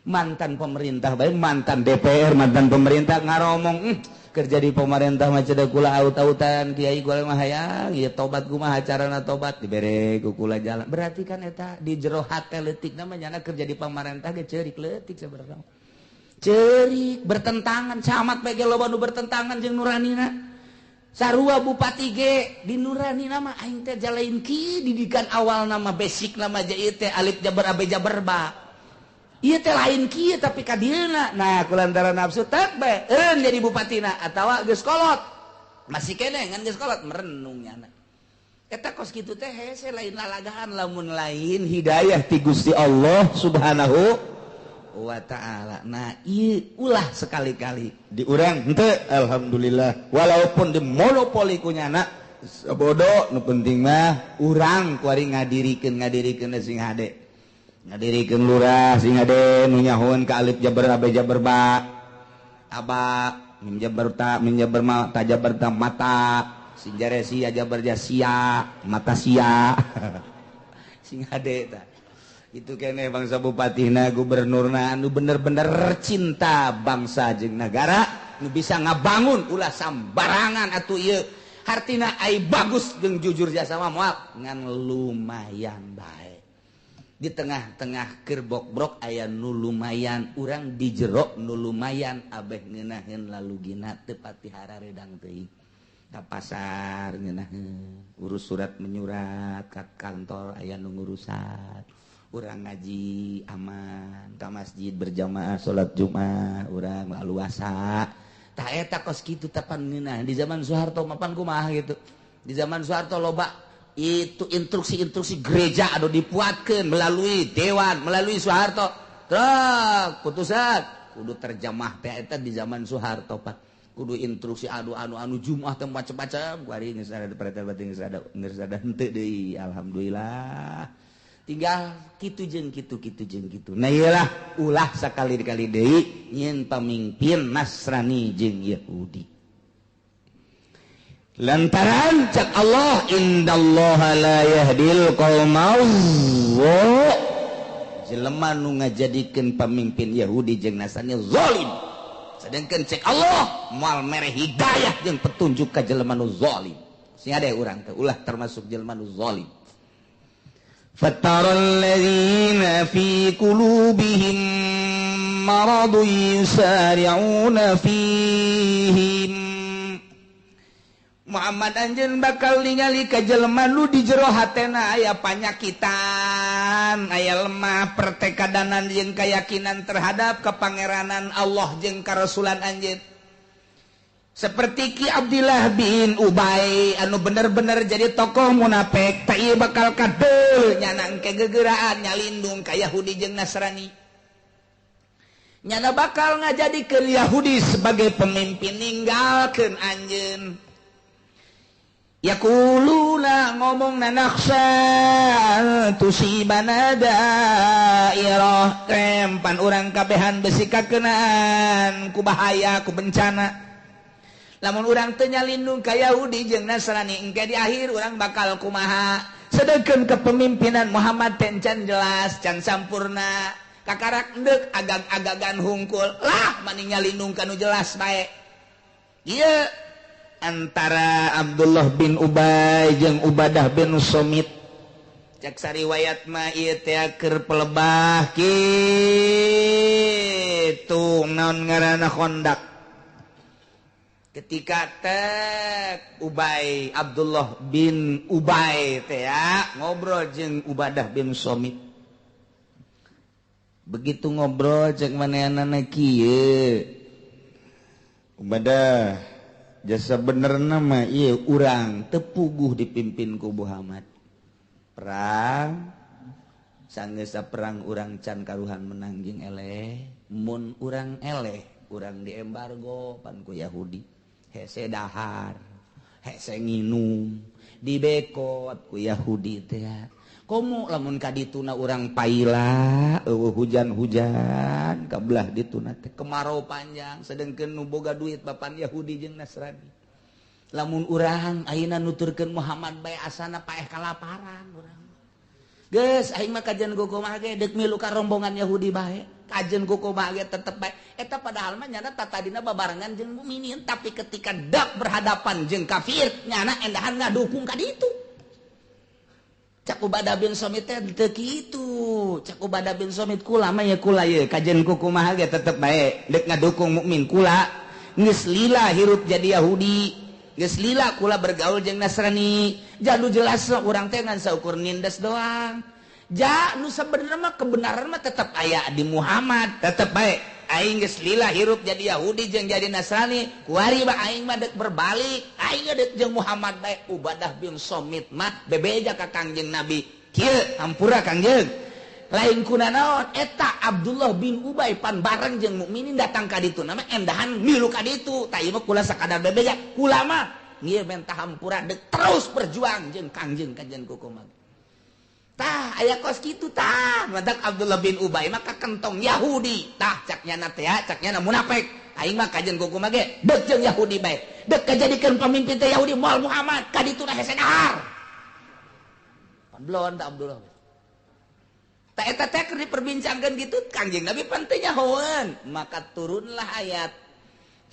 mantan pemerintah bae mantan DPR mantan pemerintah ngaromong kerja di pemerintah mah cedak kula aut-autan kiai gua mah hayang ieu tobat kumaha carana tobat dibere ku kula jalan berarti kan eta di jero hate leutik namanya kerja di pemerintah ge ceurik leutik sabarang ceurik bertentangan camat bae ge loba nu bertentangan jeung nuranina sarua bupati ge di nuranina mah aing teh jalain ki didikan awal nama basic nama je ieu teh alif jabar abe jabar ba ieu teh lain kieu tapi ka dieuna nah kulantaran nafsu tek bae eureun jadi bupatina atawa geus kolot masih keneh ngan geus kolot merenung nyana eta kos kitu teh hese lain lalagaan lamun lain hidayah ti Gusti Allah Subhanahu wa ta'ala nah ieu ulah sekali-kali di urang henteu alhamdulillah walaupun dimonopoli ku nyana sabodo nu penting mah urang kuari ngadirikeun sing hade ngadirikeun lurah sing ade nu nyahoeun ka alif jabar abe jabar ba aba min jabar ta min jabar ma ta jabar ta mata sing jare sia jabar ja sia mata sia sing ade ta itu keneh bangsa bupatina gubernurna anu bener-bener cinta bangsa jeung negara bisa ngabangun ulah sambarangan atuh ieu hartina ai bagus jeung jujur jasa mah moal ngan lumayan bae di tengah-tengah keur brok aya nu lumayan urang di jero nu lumayan abeh ngeunaheun lalugina teu pati hararedang teuing ka pasar ngeunaheun urus surat menyurat ka kantor aya nu ngurusan urang ngaji aman ka masjid berjamaah salat Jumat urang lalu asa tah eta kos kitu tapan ngeunah di zaman Soeharto mapan kumaha gitu di zaman Soeharto loba itu instruksi gereja anu dipuatkeun melalui dewan melalui Soeharto truk putusan kudu terjemah teh eta di zaman Soeharto Pak kudu instruksi anu Jumat teh macam-macam kuari geus ada perintah batin geus ada henteu deui alhamdulillah tinggal kitu jeung kitu nah iyalah ulah sakali-kali deui nyin pamimpin Nasrani jeung Yahudi lantaran cak Allah indallaha la yahdil qaumaz jelema nu ngajadikeun pamimpin Yahudi jeung Nasrani zalim sedangkan cek Allah moal mere hidayah jeung petunjuk ka jelema nu zalim sing ade urang teh ulah termasuk jelema nu zalim فَتَرَى الَّذِينَ فِي قُلُوبِهِم مَّرَضٌ يُسَارِعُونَ فِيهِمْ Muhammad anjeun bakal ningali ka jelema nu di jero hatena aya panyakitan aya lemah pertekadanan jeung keyakinan terhadap kepangeranan Allah jeung karasulan anjeun seperti Ki Abdullah bin Ubay anu bener-bener jadi tokoh munafik tak ieu bakal kadul nyana engke gegeuraan nyalindung ka Yahudi jeung Nasrani nyana bakal ngajadikeun Yahudi sebagai pemimpin ninggalkeun anjeun yaquluna ngomongna nakhsha tusibana dairah tempan urang kabehan besi kakeunaan ku bahaya ku bencana lamun urang teu nyalindung ka Yahudi jeung Nasrani engke di akhir urang bakal kumaha sedengkeun kepemimpinan Muhammad teh can jelas can sampurna kakarak endek agag-agagan hungkul lah mani nyalindung ka nu jelas bae ieu antara Abdullah bin Ubay jeung Ubadah bin Somit cak sariwayat mah ieu teh keur pelebah kitu naon ngaranna Khandaq ketika Abdullah bin Ubay teh ngobrol jeung Ubadah bin Somit begitu ngobrol cek manehanana kieu Ubadah jasa benerna mah ieu urang teu puguh dipimpin ku Muhammad perang sanggeus perang urang can karuhan menang jeung eleh mun urang eleh urang diembargo pan ku Yahudi hese dahar hese nginum dibekot ku Yahudi teh komo lamun ka dituna urang paila eueuh hujan-hujan kabelah dituna teh kemarau panjang sedengkeun nu boga duit papan Yahudi jeung Nasrani lamun urang ayeuna nuturkeun Muhammad bae asana paeh kalaparan urang geus aing mah kajen kumaha ge deuk milu ka rombongan Yahudi bae kajen kumaha ge tetep bae eta padahal mah nyana tatadina babarengan jeung mukminin tapi ketika dak berhadapan jeung kafir nyana endahan ngadukung ka ditu cak Ubadah bin Somit teh teu kitu cak Ubadah bin Somit kula mah ya kula ye kajen kumaha ge tetep bae deuk ngadukung mukmin kula geus lila hirup jadi Yahudi geus lila kula bergaul jeung Nasrani jadu jelas urang teh ngan saukur nindes doang ja nu sabenerna mah kebenaran mah tetep aya di Muhammad tetep bae aing geus lila hirup jadi Yahudi jeung jadi Nasrani kuari mah aing mah deuk berbalik aing deuk jeung Muhammad bae Ubadah bin Somit mah bebeja ka Kangjeng Nabi kieu hampura Kangjeng lain kunaon eta Abdullah bin Ubay pan bareng jeung mukminin datang ka ditu nama endahan milu ka ditu tah ieu mah kula sakadar bebeja kula mah ieu mentah hampura deuk terus berjuang jeung Kangjeng kajen kumaha tah aya kos kitu tah madak Abdullah bin Ubay mah ka kentong Yahudi tah cak nyana teh cak nyana munafik aing mah kajen kumaha ge deuk jeung Yahudi bae deuk kajadikeun pamimpin teh Yahudi moal Muhammad ka ditu na hese dahar pan belon tah Abdullah tak eta teh keur diperbincangkeun gitu Kangjeng Nabi pan teu nyahoeun maka turunlah ayat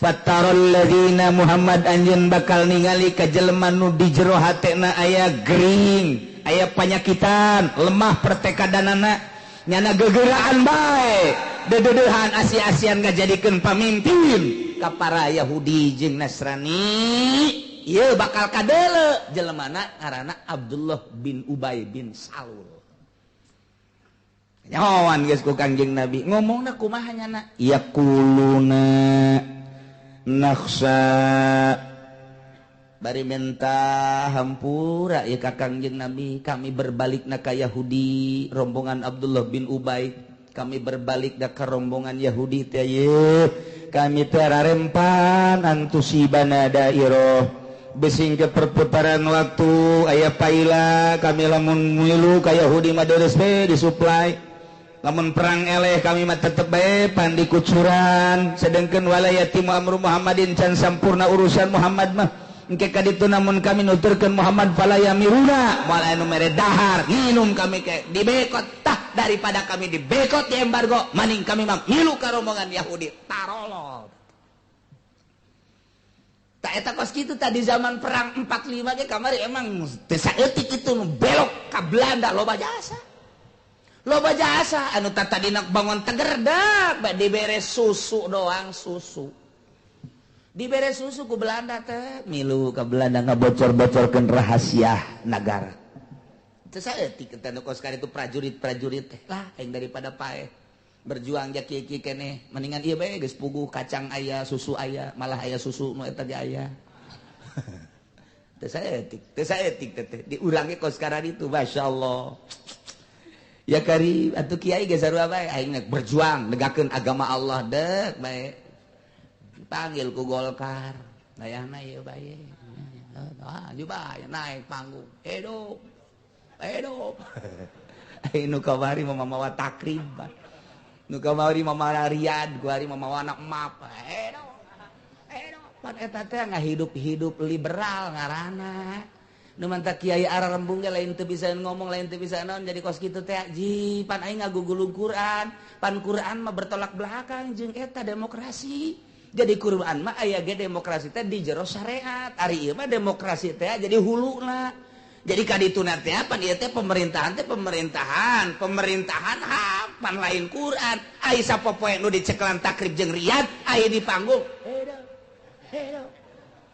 fatarul ladzina Muhammad anjeun bakal ningali ka jelema nu di jero hatena aya gering aya panyakitan lemah pertekadanana nyana gegeraan bae dedeudehan asi-asian ngajadikeun pamimpin ka para Yahudi jeung Nasrani. Ieu bakal kadeule jelemana ngaranna Abdullah bin Ubay bin Salul. Nyawan geus ku Kangjeng Nabi ngomongna kumaha nyana? Yaquluna nakhsa bari menta hampura ieu ka Kangjeng Nabi kami berbalik na ka Yahudi rombongan Abdullah bin Ubay kami berbalik da ka rombongan Yahudi teh ye kami teh rarempan antusibana dairah besing ke perputaran waktu aya paila kami lamun milu ka Yahudi mah deres we disuplai lamun perang eleh kami mah tetep bae pan dikucuran sedengkeun walayati amru Muhammadin can sampurna urusan Muhammad mah engke ka ditu namun kami nuturkeun Muhammad fala yamiruna moal anu mere dahar nginum kami ke dibekot tah daripada kami dibekot di embargo maning kami mah milu ka rombongan Yahudi tarolol. Tak eta kos kitu tadi zaman perang 45 ge kamari emang teu saeutik itu belok ka Belanda loba jasa. Loba jasa anu tadina bangun tegerdak bae dibere susu doang susu. Dibere susu ku Belanda teh milu ka Belanda ngabocor-bocorkeun rahasia negara. Teu saeutik eta nu kos kaditu prajurit-prajurit teh lah aing daripada paeh. Berjuang ja kieu keneh mendingan ieu bae geus puguh kacang aya susu aya malah aya susu nu eta ge aya teu saeutik teh diurang ge kos karan itu masyaallah ya kari atuh kiai ge sarua bae aing berjuang negakeun agama Allah deuk bae dipanggil ku Golkar dayahna ieu bae aju bae naik panggung hidup aing nu kamari mamawa takrib nu kamari mamawa Riyad gua hari mamawa anak map edo pan eta teh ngahidup-hidup liberal ngaranna nu manta kiai ararembung ge lain teu bisa ngomong lain teu bisa naon jadi kos kitu teh ji pan aing ngagugulung Quran pan Quran mah bertolak belakang jeung eta demokrasi jadi Quran mah aya ge demokrasi teh di jero syariat ari ieu mah demokrasi teh jadi huluna. Jadi kadituna teh pan ieu teh pemerintahan pan lain Quran ai sapopoe nu diceklan takrib jeung Riyad ai di panggung hedo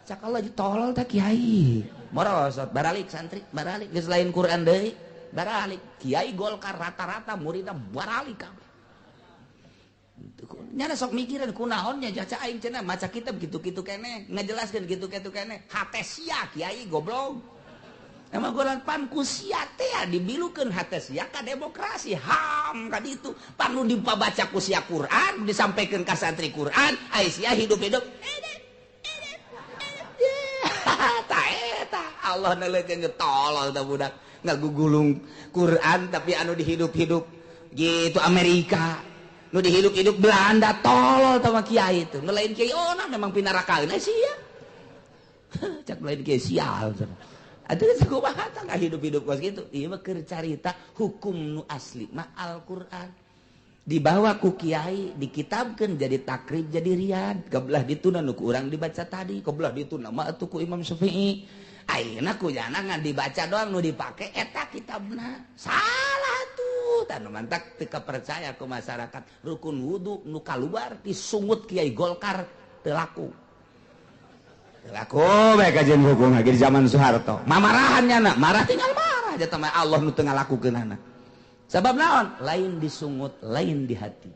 cakal lagi tolol teh kiai morosot baralik santri baralik geus lain Quran deui baralik kiai Golkar rata-rata muridna baralik kabeh nyana sok mikiran kunaon nya jaca aing cenah maca kitab kitu-kitu keneh ngajelaskeun kitu-kitu keneh hate sia kiai goblok. Emang golan pan ku sia teh dibilukeun hate sia ka demokrasi ham ka ditu pan nu dipabaca ku sia Quran disampaikeun ka santri Quran ai sia hidup-hidup ta eta Allah naleungkeun tolol tah budak ngagugulung Quran tapi anu dihidup-hidup gitu Amerika nu dihidup-hidup Belanda tolol tah kiai itu nu lain kiai ona memang pinarakaeun sia cak lain kiai sial Aduh kumaha tah hidup-hidup kos kitu. Ieu mah keur carita hukum nu asli mah Al-Qur'an. Dibawa ku kiai, dikitabkeun jadi takrib jadi Riyad. Kabelah dituna nu ku urang dibaca tadi, kabelah dituna mah atuh ku Imam Syafi'i. Ayeuna ku jana ngan dibaca doang nu dipake eta kitabna. Salah tuh. Tanu mantak teu kapercaya ku masyarakat. Rukun wudu nu kaluar disungut Kiai Golkar teu laku. Laku bae kajian hukum lagi di zaman Soeharto. Mamarahannya nak marah tinggal marah aja sama Allah nu teu ngalakukeunana. Sabab naon? Lain disungut, lain di hati.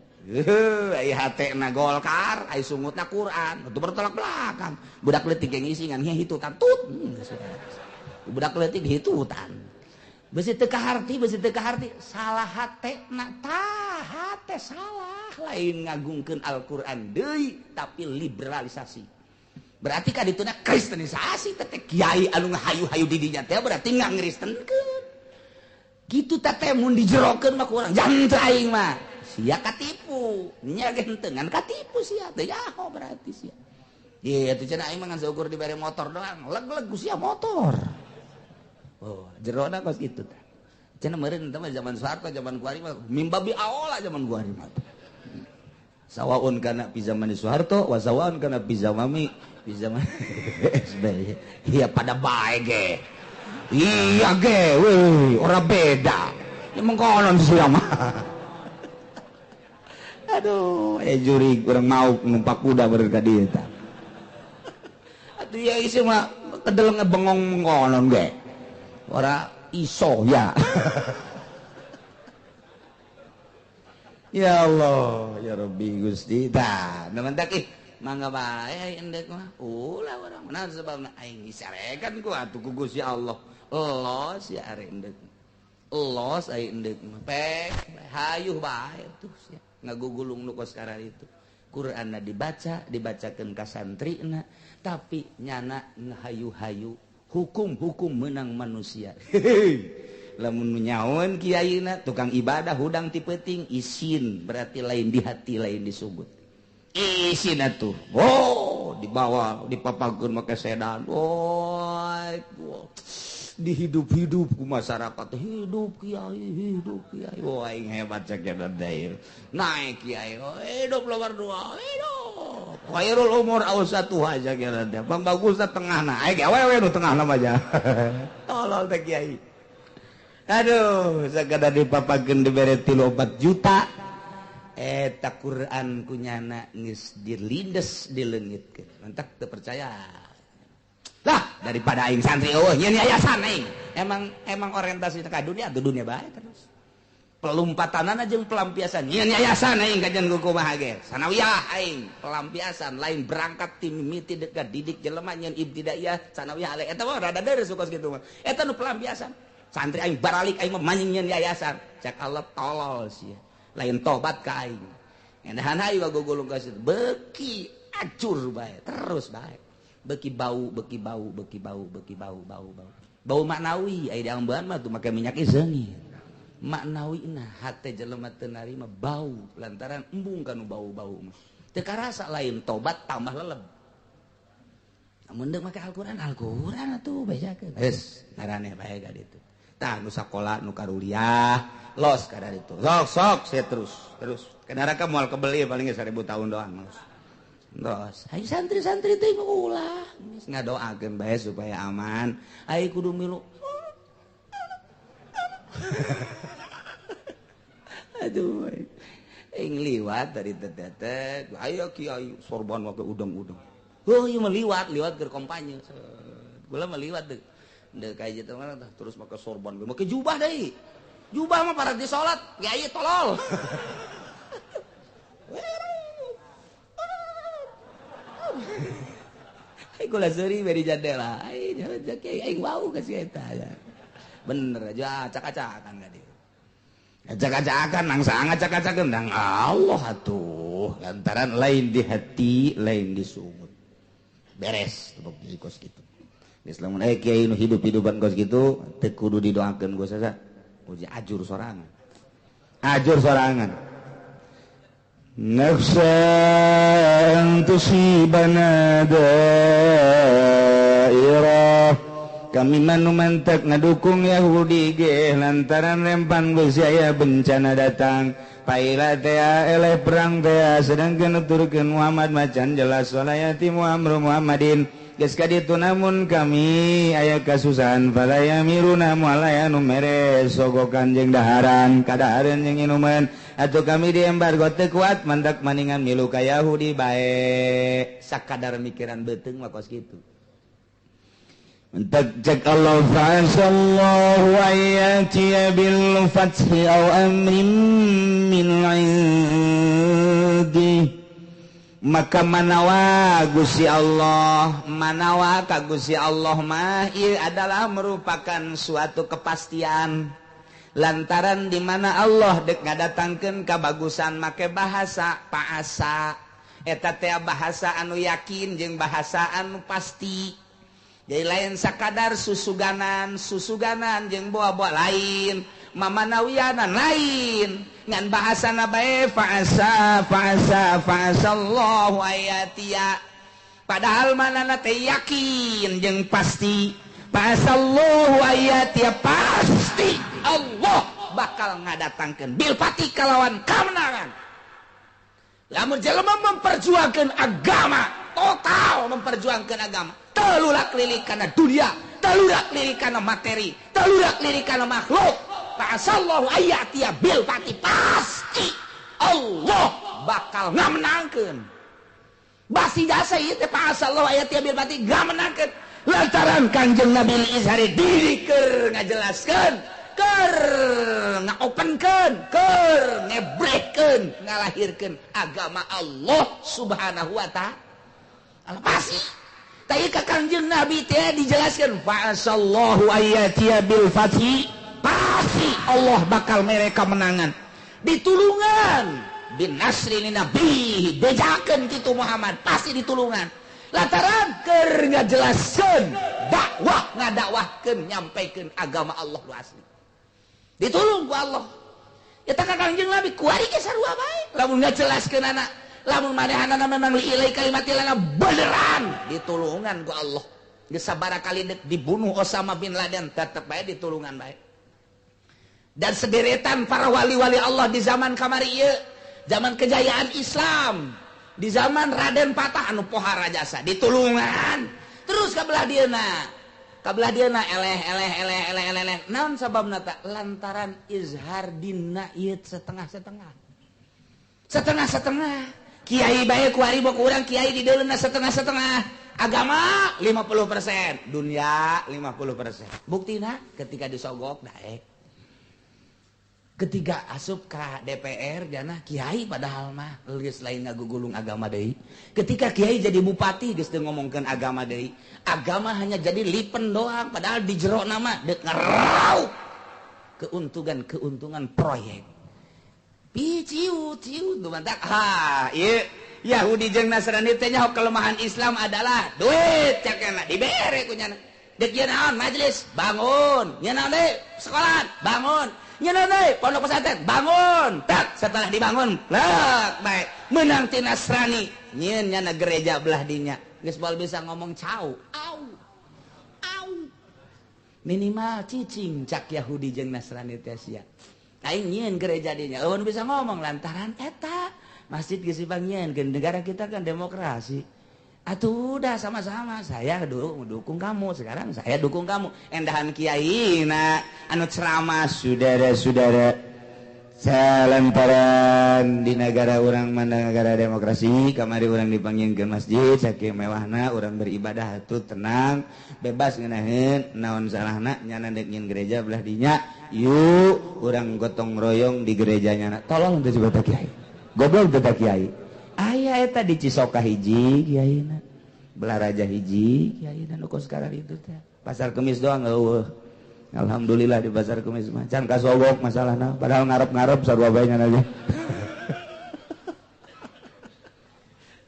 Ai hatena Golkar, ai sungutna Quran, itu bertolak belakang. Budak leutik ge ngisi ngan hitutan tut. Budak leutik hitutan. Besi teu kaharti, salah hatena tah hate salah lain ngagungkeun Al-Qur'an deui tapi liberalisasi. Berarti kan dituna kristenisasi teh kiai anu ngahayu-hayu di dinya teh berarti ngangristenkeun. Kitu teh mun dijerokeun mah ku urang janten aing mah. Sia katipu. Nya ge henteu ngan katipu sia teh yaho berarti sia. Ieu teh cenah aing mah ngan seukur dibere motor doang, leg-leg ku sia motor. Oh, jerona kos kitu teh. Cenah meureun teh mah zaman Soeharto zaman Guari mah mimbabi aola zaman Guari mah. sawaun kana fi zaman Soeharto wa sawaun kana fi zaman SBY. Iya pada bae ge. Iya ge, weh, ora beda. Ya mengkonon sia mah. Aduh, juri kurang mau numpak kuda bener ka dieu tah. Atuh ya isi mah kedeleng bengong mengkonon ge. Ora iso ya. Ya Allah, ya Rabbi Gusti. Tah, nementak mangga bae endek mah. Ulah urang naon sebabna aing disarekan ku atuh ku Gusti Allah. Los ya are endek. Los aing endek mah. Pek hayuh bae tuh sia. Ngagugulung nu kos karana itu. Qur'anna dibacakeun ka santrina, tapi nyana ngahayu-hayu hukum-hukum menang manusia. Lamun nyaon kiaina tukang ibadah hudang ti peuting isin berarti lain di hati lain disebut isin atuh dibawa dipapagkeun make sedan dihidup-hidup ku masyarakat hidup kiai aing hebat cek dair naik kiai hidup nomor 2 hidup khairul umur ausatu aja kira teh pang bagusna tengahna aing awewe nu tengahna aja tolol teh kiai. Aduh, sakada dipapakeun dibere 3-4 juta. Eta Quran kunyana geus dilindes dileungitkeun. Mantak teu percaya. Lah, daripada aing santri eueuh nyeun yayasan aing. Emang orientasi ka dunia, tuh dunia bae terus. Pelumpatanana jeung pelampiasan. Nyeun yayasan aing kajian kumaha ge. Sanawiyah aing, pelampiasan lain berangkat ti mimiti dekat didik jelema nyeun ibtidaiyah, sanawiyah ale. Eta mah rada deres sukos kitu mah. Eta nu pelampiasan. Santri aing baralik aing mah manjingkeun yayasan cek Allah tolol sia lain tobat ka aing endahan hayu gogolong ka situ beuki acur bae terus bae beuki bau maknawi aya di ambean mah tuh make minyak zeungit maknawina hate jelema teu narima bau lantaran embung kanu bau-bau mah teu karasa lain tobat tambah leleb amun deuk make Al-Qur'an atuh bacakeun geus ngaraneh bae ka ditu. Tah nu sakola nu karuliah los kada itu sok saya terus ke neraka moal kebeli paling 1000 tahun doang terus ayo santri teh ulah geus ngadoakeun bae supaya aman ayo kudu milu aduh aing liwat dari teteh ayo kiai sorban make udang-udang ieu mah liwat keur kampanye gula mah liwat deuk dek kayak gitu mana terus pakai sorban pakai jubah deh jubah mah para di sholat kiai tolol gula seri beri jendela aing bau kasih eta bener aja acak-acakan gak dia acak-acakan nangsa ngacak-acakan nang Allah atuh lantaran lain di hati lain di sumut beres tepuk kos gitu Islam kiai nu hidup-hidupan kos gitu teu kudu didoakeun gua sasa uji ajur sorangan nafsan tusibana dairah kami manu mantek ngadukung Yahudi ge lantaran rempan geus aya bencana datang paila teh eleh perang teh sedangkeun nuturkeun Muhammad macan jelas walayati Muhammadin geus kaditu namun kami aya kasusahan falaya miruna moal aya nu mere sogokan jeung daharan kadahareun jeung inuman atuh kami diembargo teu kuat mandak maningan milu ka Yahudi bae sakadar mikiran beuteung mah kos kitu mantak cek Allah fa'asallahu ayati bil fathi aw amrin min 'indi maka manawa Gusti Allah manawa ka Gusti Allah mah ieu adalah merupakan suatu kepastian lantaran di mana Allah dek ngadatangkeun kabagusan make bahasa paasa eta teh bahasa anu yakin jeung bahasa anu pasti jadi lain sakadar susuganan jeung boa-boa lain mamanawiyanan lain ngan bahasana bae fa'asallahu ayatia padahal manana teh yakin jeung pasti fa'asallahu ayatia pasti Allah bakal ngadatangkeun bil pati kalawan kemenangan lamun jelema memperjuangkan agama, total memperjuangkan agama, telurak lirik karena dunia, telurak lirik karena materi, telurak lirik karena makhluk, fa'asallahu ayatiya bil fati, pasti Allah bakal ngamenangkeun. Basi jasa ieu teh fa'asallahu ayatiya bil fati ngamenangkeun lantaran Kanjeng Nabi izhari diri keur ngajelaskeun, keur ngaopenkeun, keur ngebrehkeun, ngalahirkeun agama Allah Subhanahu wa ta'ala. Pasti tadi ka Kanjeng Nabi teh dijelaskeun fa'asallahu ayatiya bil fathi, pasti Allah bakal mereka menangan, ditulungan bin nasri nabi, bejakeun kitu Muhammad pasti ditulungan lantaran keur ngajelaskeun dakwah, ngadakwahkeun, nyampaikeun agama Allah lu asli, ditulung ku Allah. Eta ka Kanjeng Nabi kuari ge sarua bae lamun ngajelaskeun anak, lamun manehanana memang liilai kalimatilana beneran ditulungan ku Allah. Geus sabaraha kali dibunuh Osama bin Laden tetep bae ditulungan bae. Dan sederetan para wali-wali Allah di zaman kamari ieu, zaman kejayaan Islam, di zaman Raden Patah anu pohara jasa ditulungan. Terus kabelah dieuna eleh naon sababna ta? Lantaran izhar dina ieu setengah-setengah kiai bae ku ari boku urang kiai di deuleuna setengah-setengah, agama 50%, dunia 50%. Buktina ketika disogok daek, ketika asup ka DPR jana kiai padahal mah geus lain ngagugulung agama deui. Ketika kiai jadi bupati geus teu ngomongkeun agama deui. Agama hanya jadi lipen doang padahal di jero nama deuk ngerau keuntungan proyek. Ciu tuh mantak. Ieu Yahudi jeung Nasrani teh nyaho kelemahan Islam adalah duit cakena dibere ku nyana. Deuk ieu naon majelis bangun, nya naon deui sekolah bangun. Nyeuneuy pondok pesantren bangun, tak setelah dibangun lek bae menang ti Nasrani nyieun nya gereja belah dinya geus bae bisa ngomong cau au minimal cicing cak Yahudi jeung Nasrani teh sia aing nyieun gereja dinya eueun bisa ngomong lantaran eta masjid geus dibangun negara kita kan demokrasi. Atuh udah sama-sama, saya dukung kamu, sekarang saya dukung kamu. Endahan kiai anu ceramah, saudara-saudara, salantaran di negara orang mana negara demokrasi, kamari orang dipanggil ke masjid, saking mewahna, orang beribadah atuh tenang, bebas ngeunaheun naon salahna, nyana dek nyin gereja belah dinya, yuk orang gotong royong di gerejanya. Tolong teh coba kiai, goblok teh kiai. Aya eta di Cisoka hiji kiaina, belah raja hiji kiaina nu kos sekarang itu teh. Pasar Kemis doang eueuh. Alhamdulillah di pasar Kemis mah can kasogok masalahna, padahal ngarep-ngarep sarua bae nya aja.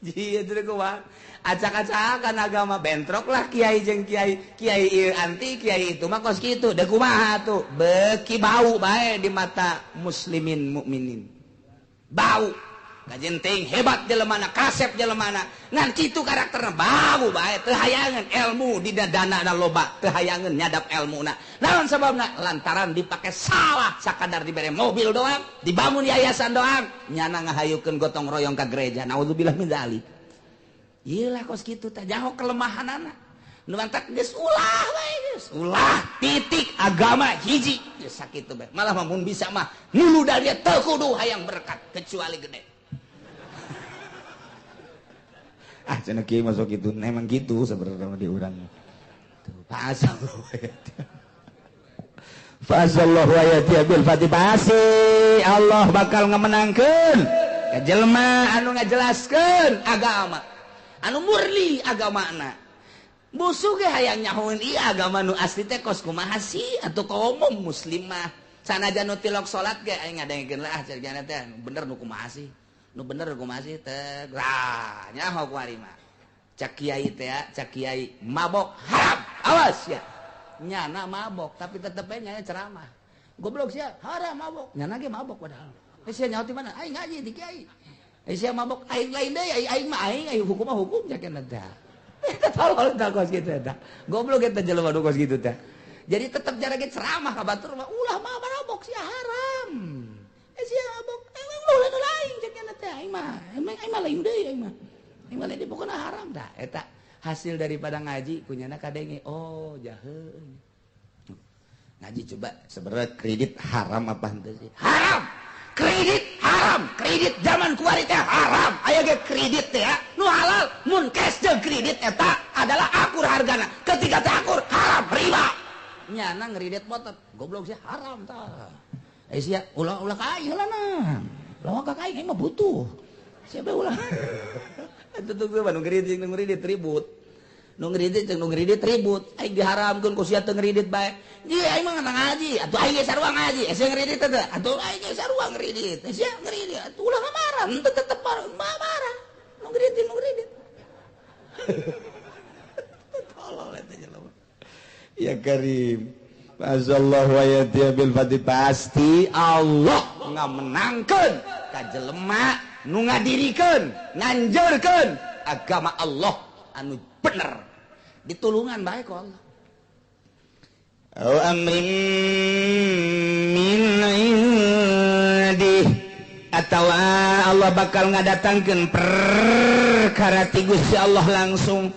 Jadi itu kumaha? Acak-acakan agama bentrok lah kiai jeung kiai ieu anti kiai itu mah kos kitu. Da kumaha tuh? Beki bau bae di mata muslimin mukminin. Bau kajenting hebat jelemana, kasep jelemana, ngan kitu karakterna bau bae, teu hayangan ilmu di dadana loba, teu hayangan nyadap ilmuna. Naon sababna? Lantaran dipake salah, sakadar dibere mobil doang, dibangun yayasan doang, nyana ngahayukeun gotong royong ka gereja. Naudzubillah min dzalik. Ieu lah kos kitu teh jaho kelemahanana. Nu mantak geus ulah bae geus. Ulah titik agama hiji geus sakitu bae. Malah mun bisa mah nulu dari teu kudu hayang berkat kecuali gede. Cenah kieu masuk gitu, emang gitu sebenarnya di urang. Fa'asallahu ayati bil fatibasi, Allah bakal ngamenangkeun ka jelema anu ngajelaskeun agama, anu murni agamana. Musuh ge hayang nyahoeun ieu agama nu asli teh kos kumaha sih atuh kaum muslimah. Sanajan nu tilok salat ge aing ngadengkeun lah carana teh bener nu kumaha sih. Nu bener ku masih teh lah nyaho ku ari mah cak kiai teh ya, cak kiai mabok haram, awas ya nyana mabok tapi tetep we nyana ceramah goblok sia haram mabok nyana ge mabok padahal sia nyaho ti mana aing ngaji di kiai sia mabok aing lain deui aing mah aing hukum mah hukum jakeun teh eta tolol tah kos kitu teh goblok eta jelema nu kos kitu teh jadi tetep jarage ceramah ka batur mah ulah mah mabok sia haram sia mabok ulah lain cek nya teh aing mah lain deui aing mah lain pokona haram dah eta hasil daripada ngaji kunyana kadenge oh jaheun ngaji coba sebenarnya kredit haram apa henteu sih haram kredit zaman kuari teh haram aya ge kredit teh nu halal mun cash jeung kredit eta adalah akur hargana ketika teh akur haram riba nyana ngredit motor goblok sih haram tah sia ulah ka aing heula na lawan ka aing mah butuh siapa ulah eta tuh nu ngredit ribut nu ngredit jeung nu ngredit ribut aing diharamkeun ku sia teu ngredit bae ieu aing mah ngaji atuh aing ge sarua ngaji sia ngredit teh atuh aing ge sarua ngredit sia ngredit atuh ulah marah henteu tetep marah nu ngredit tolol eta jelema ya karim Azallahu wa yatiya bil fati pasti Allah ngamenangkeun ka jelema nu ngadirikeun nganjeurkeun agama Allah anu bener ditulungan bae ku Allah au amrin min indih atawa Allah bakal ngadatangkeun perkara ti Gusti Allah langsung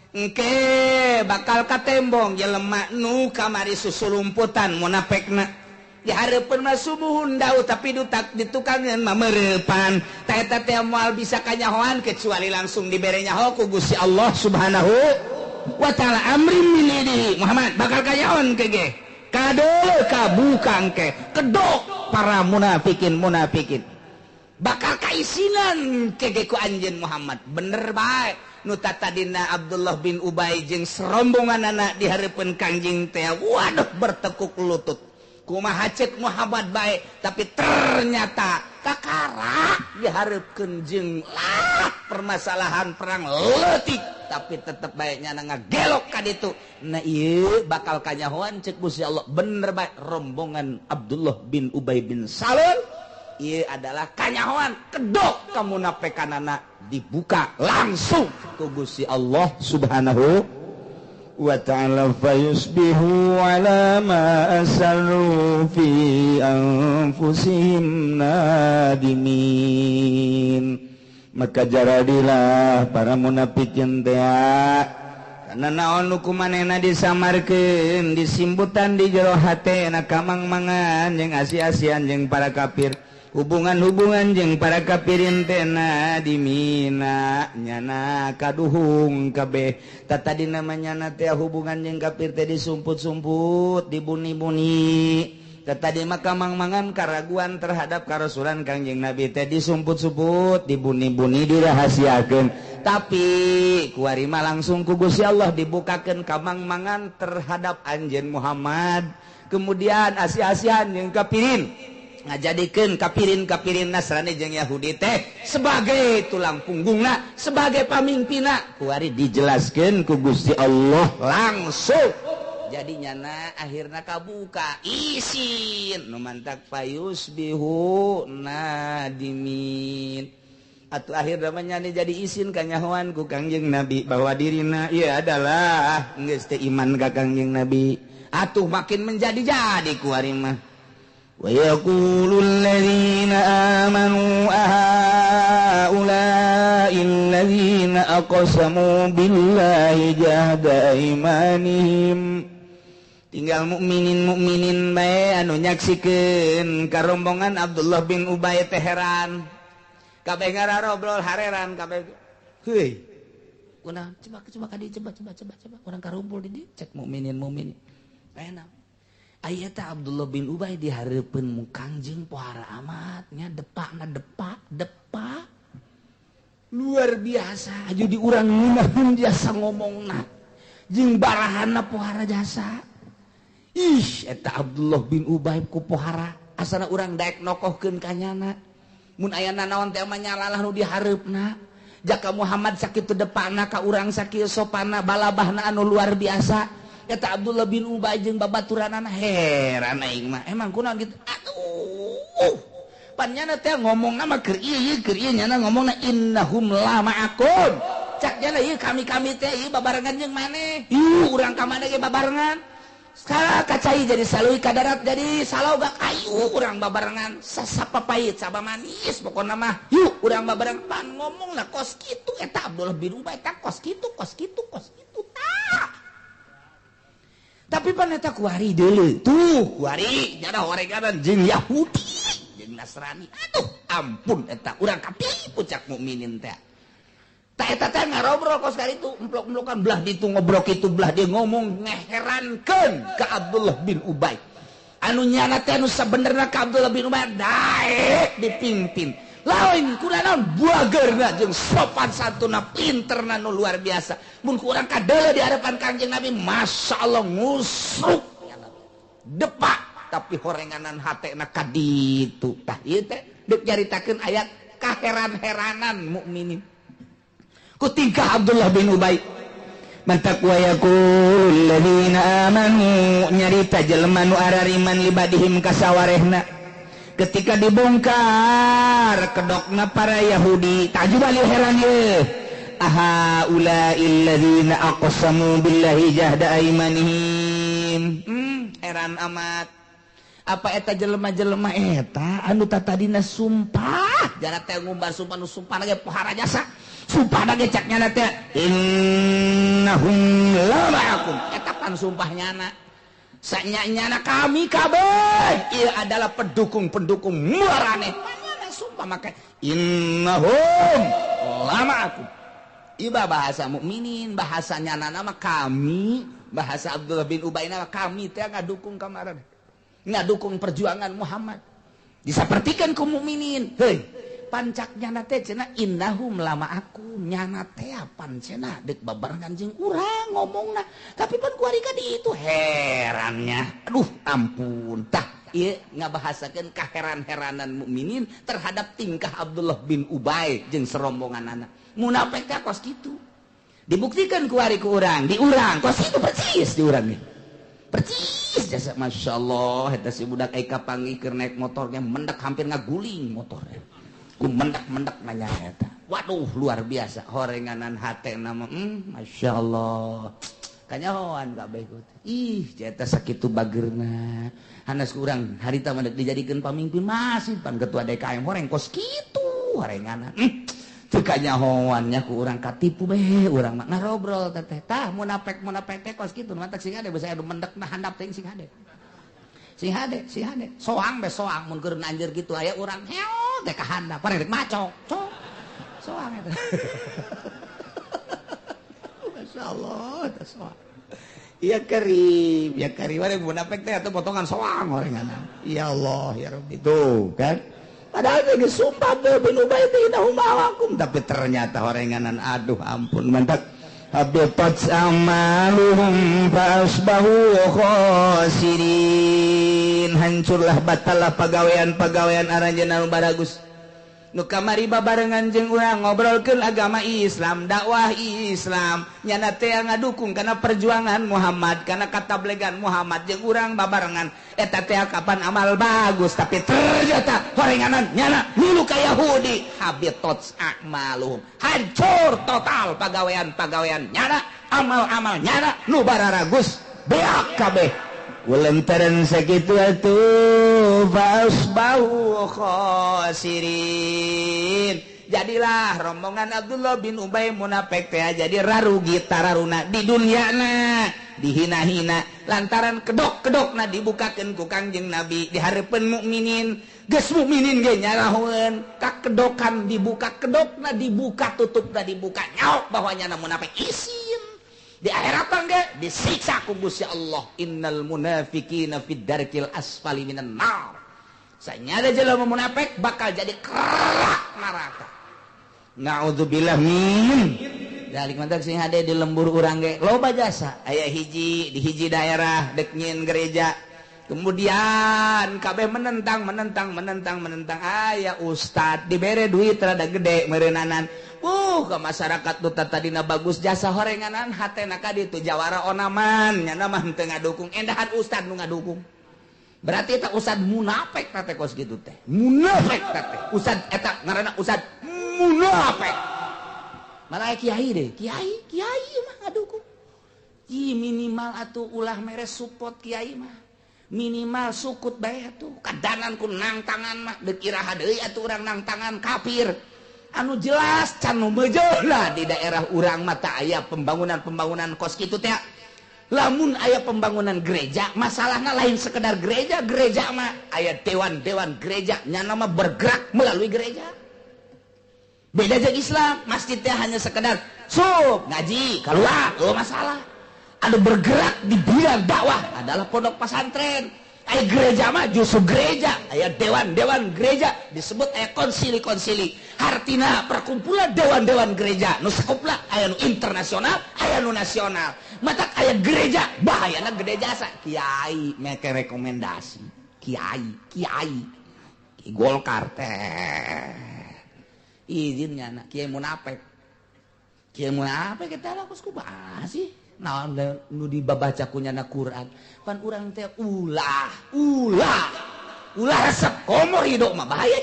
engke bakal katembong jelema nu kamari susulumputan munafekna dihareupeun mah subuhun daud tapi ditukangeun mah meurepan tah eta teh moal bisa kanyahoan kecuali langsung dibere nyaho ku Gusti Allah Subhanahu wa taala amrin milidi Muhammad bakal kanyahoan ke ge kadeu kabukang ke kedok para munafikin bakal kaisinan ke ge ku anjeun Muhammad bener bae nu tadina Abdullah bin Ubay jeung serombonganna dihareupeun Kangjeng teh waduh bertekuk lutut kumaha cek Muhammad bae tapi ternyata kakara dihareupeun jeung permasalahan perang leutik tapi tetep bae nyana ngagelok ka ditu nah ieu bakal kanyahoan cek Gusti Allah bener bae rombongan Abdullah bin Ubay bin Salul ieu adalah kanyahoan kedok kamunafikanana dibuka langsung ku Gusti Allah Subhanahu wa ta'ala fayusbihu ala ma asarru fi anfusihim nadimin maka jaradilah para munafikin teh kana naon nu kumanehna disamarkeun disimbutan di jero hatena kamang-mangan jeung asi-asian jeung para kafir hubungan jeung para kafirin teh dimina nyana kaduhung kabeh tadi namanya teh hubungan jeung kafir teh disumput-sumput dibuni-buni tadi mah kamang-mangan karaguan terhadap karasulan Kangjeng Nabi teh disumput-sumput dibuni-buni dirahasiakeun tapi kuari mah langsung ku Gusti Allah dibukakeun kamang-mangan terhadap anjeun Muhammad kemudian asi-asian jeung kafirin ngajadikeun kafirin Nasrani jeung Yahudi teh sebagai tulang punggungna sebagai pamimpinna kuari dijelaskeun ku Gusti Allah langsung jadi nyana akhirna kabuka isin nu mantak fayusbihu nadimin atuh akhir namanya jadi isin kanyahoan ku Kangjeng Nabi bahwa dirina ieu adalah geus teh iman ka Kangjeng Nabi atuh makin menjadi-jadi kuari mah وَيَقُولُ الَّذِينَ آمَنُوا أَهَؤُلَاءِ الَّذِينَ أَقْسَمُوا بِاللَّهِ جَهْدَ أَيْمَانِهِمْ tinggal mukminin bae anu nyaksikeun karombongan Abdullah bin Ubay teh heran kabeh ngararobrol hareran kabeh heuy kunaon coba urang karumpul di dieu cek mukminin enak aya teh Abdullah bin Ubay dihareupeun mu Kangjeng pohara amat nya depakna depak luar biasa aju di urang ngeunaheun jasa ngomongna jeung barahanna pohara jasa ih eta Abdullah bin Ubay ku pohara asana urang daek nokohkeun kanyana mun aya nanaon teh mah nyalalah nu dihareupna jaka Muhammad sakitu depakna ka urang sakieu sopanna balabahna anu luar biasa eta Abdullah bin Ubay jeung babaturanana heran aing mah emang kunaon gitu aduh pan nyana teh ngomongna mah keur ieu nyana ngomongna innahum la ma'akum cak nyana ieu kami teh ieu babarengan jeung maneh ieu urang ka maneh ge babarengan kacai jadi salui ka darat jadi salauga kayu urang babarengan sasapa pait saba manis pokona mah yuk urang babareng pan ngomong lah kos kitu eta Abdullah bin Ubay tak kos kitu tak tapi pan eta kuari deuleu tuh kuari jada horeganan jeung Yahudi jeung Nasrani aduh ampun eta urang katipu cak mukminin teh eta teh ngarobrol kos kali itu emplok-emplokan belah ditu ngobrol itu belah dia ngomong ngeherankeun ka Abdullah bin Ubay anu nyana teh anu sabenerna ka Abdullah bin Ubay daek dipimpin lain kunaon buageurna jeung sopan santuna pinterna nu luar biasa mun kurang kadeuleu di hadapan Kangjeng Nabi masyaallah ngusruk depak tapi horenganan hatena ka ditu tah ieu teh deuk nyaritakeun ayat kaheran-heranan mukminin ku tingkah Abdullah bin Ubay mantak wa yaqul ladina amanu nyarita jelema nu arariman libadihim kasawarehna ketika dibongkar kedokna para Yahudi tajubali heran ye aha ulail ladina aqsamu billahi jahda aimanihim heran amat apa eta jelema-jelema eta anu tatadina sumpah jana teh ngumbar sumpah nu sumpah ge pohara jasa sumpah nage cak nyana teh innahum lama'akum eta pan sumpah nyana sanyana kami kabeh ieu adalah pendukung-pendukung marane nyana sumpah make innahum lama'akum iba bahasa mukminin bahasa nyana nama kami bahasa Abdullah bin Ubay nama kami teh ngadukung ka marane ngadukung perjuangan Muhammad disapertikeun ku mukminin heuy pancaknya nate cina innahum lama aku nyana teh pan cina dek babarengan jeung urang ngomongna tapi pan kuari ka di itu herannya aduh ampun tah ieu ngabahasakeun kaheran-heranan mukminin terhadap tingkah Abdullah bin Ubay jeung serombonganana munafik teh kos kitu dibuktikan kuari ku urang di urang kos kitu persis di urang ge persis jasa masyaallah eta si budak ai kapanggih keur naik motornya mendak hampir ngaguling motornya ku mendak nanya eta waduh luar biasa horenganan hate nama Masya Allah kanyahoan kabeh ih eta sakitu bageurna hanas kurang harita mah dijadikeun pamimpin masih pan ketua DKM horeng kos kitu horenganan teu kanyahoannya ku urang katipu beh urang mah ngarobrol teh tah munafik teh kos kitu mantak sing ade basa anu mendek nah handap teh sing ade sing hade soang be soang mun keur anjeun kitu aya urang heo teh ka handap parek macok cok soang eta masyaallah eta soang iya karim we munafik teh atuh potongan soang orenganan ya Allah ya Rabbi tuh kan padahal teh geus sumpah bin Ubay teh innahum ma'akum tapi ternyata orenganan aduh ampun mantap habitat amaluhum fasbahu khasirin hancurlah batallah pagawean aranjeunna nu baragus nu kamari babarengan jeung urang ngobrolkeun agama Islam dakwah Islam nyana teh ngadukung kana perjuangan Muhammad kana katablegan Muhammad jeung urang babarengan eta teh kapan amal bagus tapi ternyata horenganan nyana nilu ka Yahudi habitat amaluhum hancur total pagawean nyana amal nyana nu bararagus beak kabeh Kulantaran sakitu atuh fasbahu khasirin. Jadilah rombongan Abdullah bin Ubay munafik teh jadi rarugi tararuna di dunyana, dihina-hina lantaran kedok-kedokna dibukakeun ku Kangjeng Nabi di hareupeun mukminin. Geus mukminin ge nyarahoeun kakedokan dibuka kedokna dibuka tutupna dibuka nyaok bahwanya munafik isin. Di akhirat ge disiksa ku Gusti Allah. Innal munafiqina fid darkil asfali minan nar. Sanyada jelema munafik bakal jadi kerak neraka. Naudzubillah min. Dalik mantak sing hade di lembur urang ge loba jasa. Aya hiji di hiji daerah dek nyin gereja. Kemudian kabeh menentang. Aya ustad dibere duit rada gede meureunnanan. Ke masyarakat tuh tadina bagus jasa horenganan hatena ka ditu jawara onaman nya mah teu ngadukung endahan ustad nu ngadukung. Berarti eta ustad munafik teh kos kitu teh. Munafik teh. Ustad eta ngaranna ustad munafik. Malah kiai deh, kiai mah ngadukung. minimal atuh ulah mere support kiai mah minimal sukut bae atuh kadanan ku nang tangan mah deuk iraha deui atuh urang nang tangan kafir anu jelas can nu meujeulna di daerah urang mah teh aya pembangunan kos kitu teh lamun aya pembangunan gereja masalahna lain sekedar gereja mah aya dewan gereja nyana mah bergerak melalui gereja beda jeung Islam masjid teh hanya sekedar ngaji keluar masalah ada bergerak di bidang dakwah adalah pondok pesantren aya gereja mah justru gereja aya dewan gereja disebut aya konsili hartina perkumpulan dewan gereja nu sakupna aya nu internasional aya nu nasional mata aya gereja bahayana gede jasa kiai make rekomendasi kiai Golkar teh izinnya anak kiai munafik kita lakus kumaha sih naon nu dibabaca kunyana Quran pan urang teh ulah resep komo hidup mah bahaya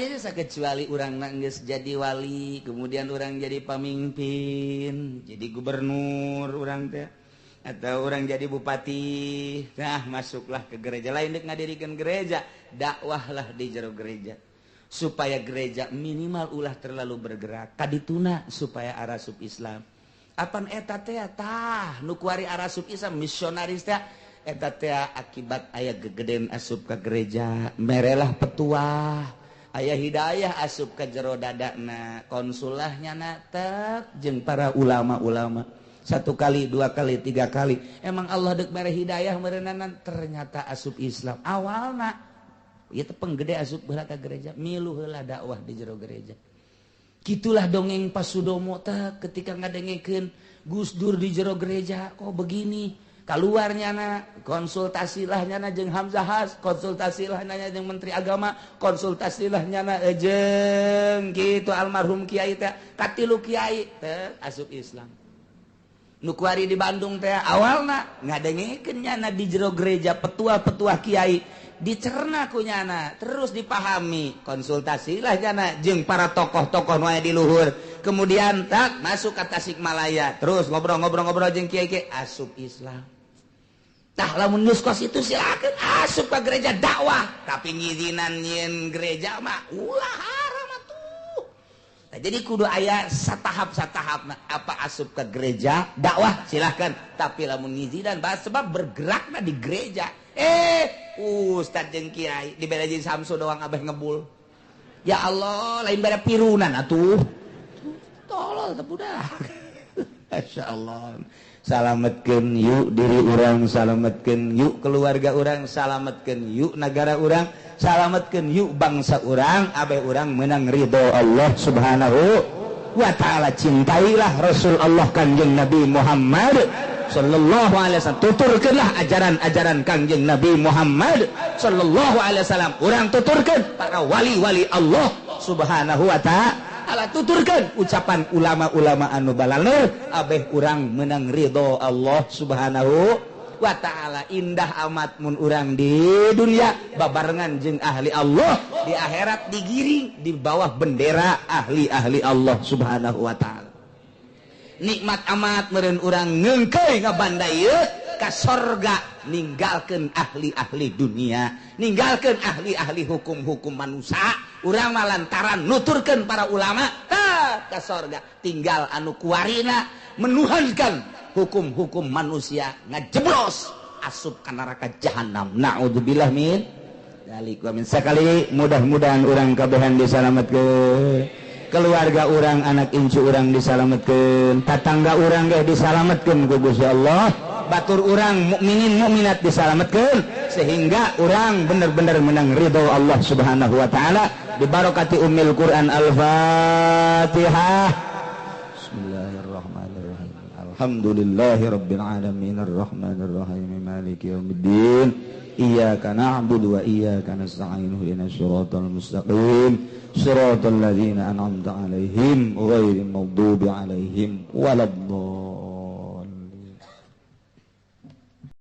jasa kecuali urang geus jadi wali kemudian urang jadi pamimpin jadi gubernur urang teh atau orang jadi bupati nah masuklah ke gereja lain dek ngadirikeun gereja dakwahlah di jero gereja supaya gereja minimal ulah terlalu bergerak kadituna supaya arasup Islam apan eta teh tah nu kuari arasup Islam misionaris teh eta teh akibat aya gegeden asup ka gereja merelah petuah aya hidayah asup ka jero dadana konsulah nyana tek jeung para ulama-ulama 1 kali 2 kali 3 kali emang Allah deuk mere hidayah meureunana ternyata asup Islam awalna ieu teh penggede asup heula ka gereja milu heula dakwah di jero gereja gitulah dongeng Pasudomo teh ketika ngadengekeun Gus Dur di jero gereja kok begini kaluarnya na konsultasilah nyana jeung Hamzah Has konsultasilah nyana jeung Menteri Agama konsultasilah nyana jeung kitu almarhum kiai teh katilu kiai teh asup Islam nu kuari di Bandung teh awalna ngadengekeun nyana di jero gereja petua-petua kiai dicerna ku nyana terus dipahami konsultasilah nyana jeung para tokoh-tokoh nu aya di luhur kemudian tak masuk ke Tasikmalaya terus ngobrol-ngobrol jeung kiai-kiai asup Islam tah lamun geus kos itu silakeun asup ka gereja dakwah tapi ngizinan nyeun gereja mah ulah haram atuh nah, jadi kudu aya satahap-satahapna apa asup ke gereja dakwah silahkan tapi lamun ngizinan bahas sebab bergerakna di gereja Ustad jeung kiai di beda jeung Samsu doang abeh ngebul ya Allah lain beda pirunan atuh tolol teh budak masyaallah salametkeun yuk diri urang salametkeun yuk keluarga urang salametkeun yuk negara urang salametkeun yuk bangsa urang abeh urang meunang ridho Allah Subhanahu wa taala cintailah Rasul Allah Kanjeng Nabi Muhammad sallallahu alaihi wasallam tuturkeunlah ajaran-ajaran Kangjeng Nabi Muhammad sallallahu alaihi wasallam urang tuturkeun para wali-wali Allah Subhanahu wa taala tuturkeun ucapan ulama-ulama anu balaleur abeh urang meunang ridho Allah Subhanahu wa taala indah amat mun urang di dunia babarengan jeung ahli Allah di akhirat digiring di bawah bendera ahli-ahli Allah Subhanahu wa taala nikmat amat meureun urang ngeungkeuy ngabandayeun ka sorga ninggalkeun ahli-ahli dunia ninggalkeun ahli-ahli hukum-hukum manusia urang mah lantaran nuturkeun para ulama ka sorga tinggal anu kuarina menuhankan hukum-hukum manusia ngajeblos asup ka neraka jahanam naudzubillah min dzalik wa min sakali mudah-mudahan urang kabehan disalametkeun keluarga orang anak incu orang disalametkeun tatangga orang ge disalametkeun ku Gusti Allah batur orang mukminin mukminat disalametkeun sehingga orang bener-bener menang ridho Allah Subhanahu wa taala bi barakati ummil Quran Al-Fatihah Bismillahirrahmanirrahim Alhamdulillahirabbil alamin arrahmanirrahim maliki yaumiddin Iyyaka na'budu wa iyyaka nasta'in ihdinas siratal mustaqim siratal ladzina an'amta 'alaihim ghairil maghdubi 'alaihim waladdallin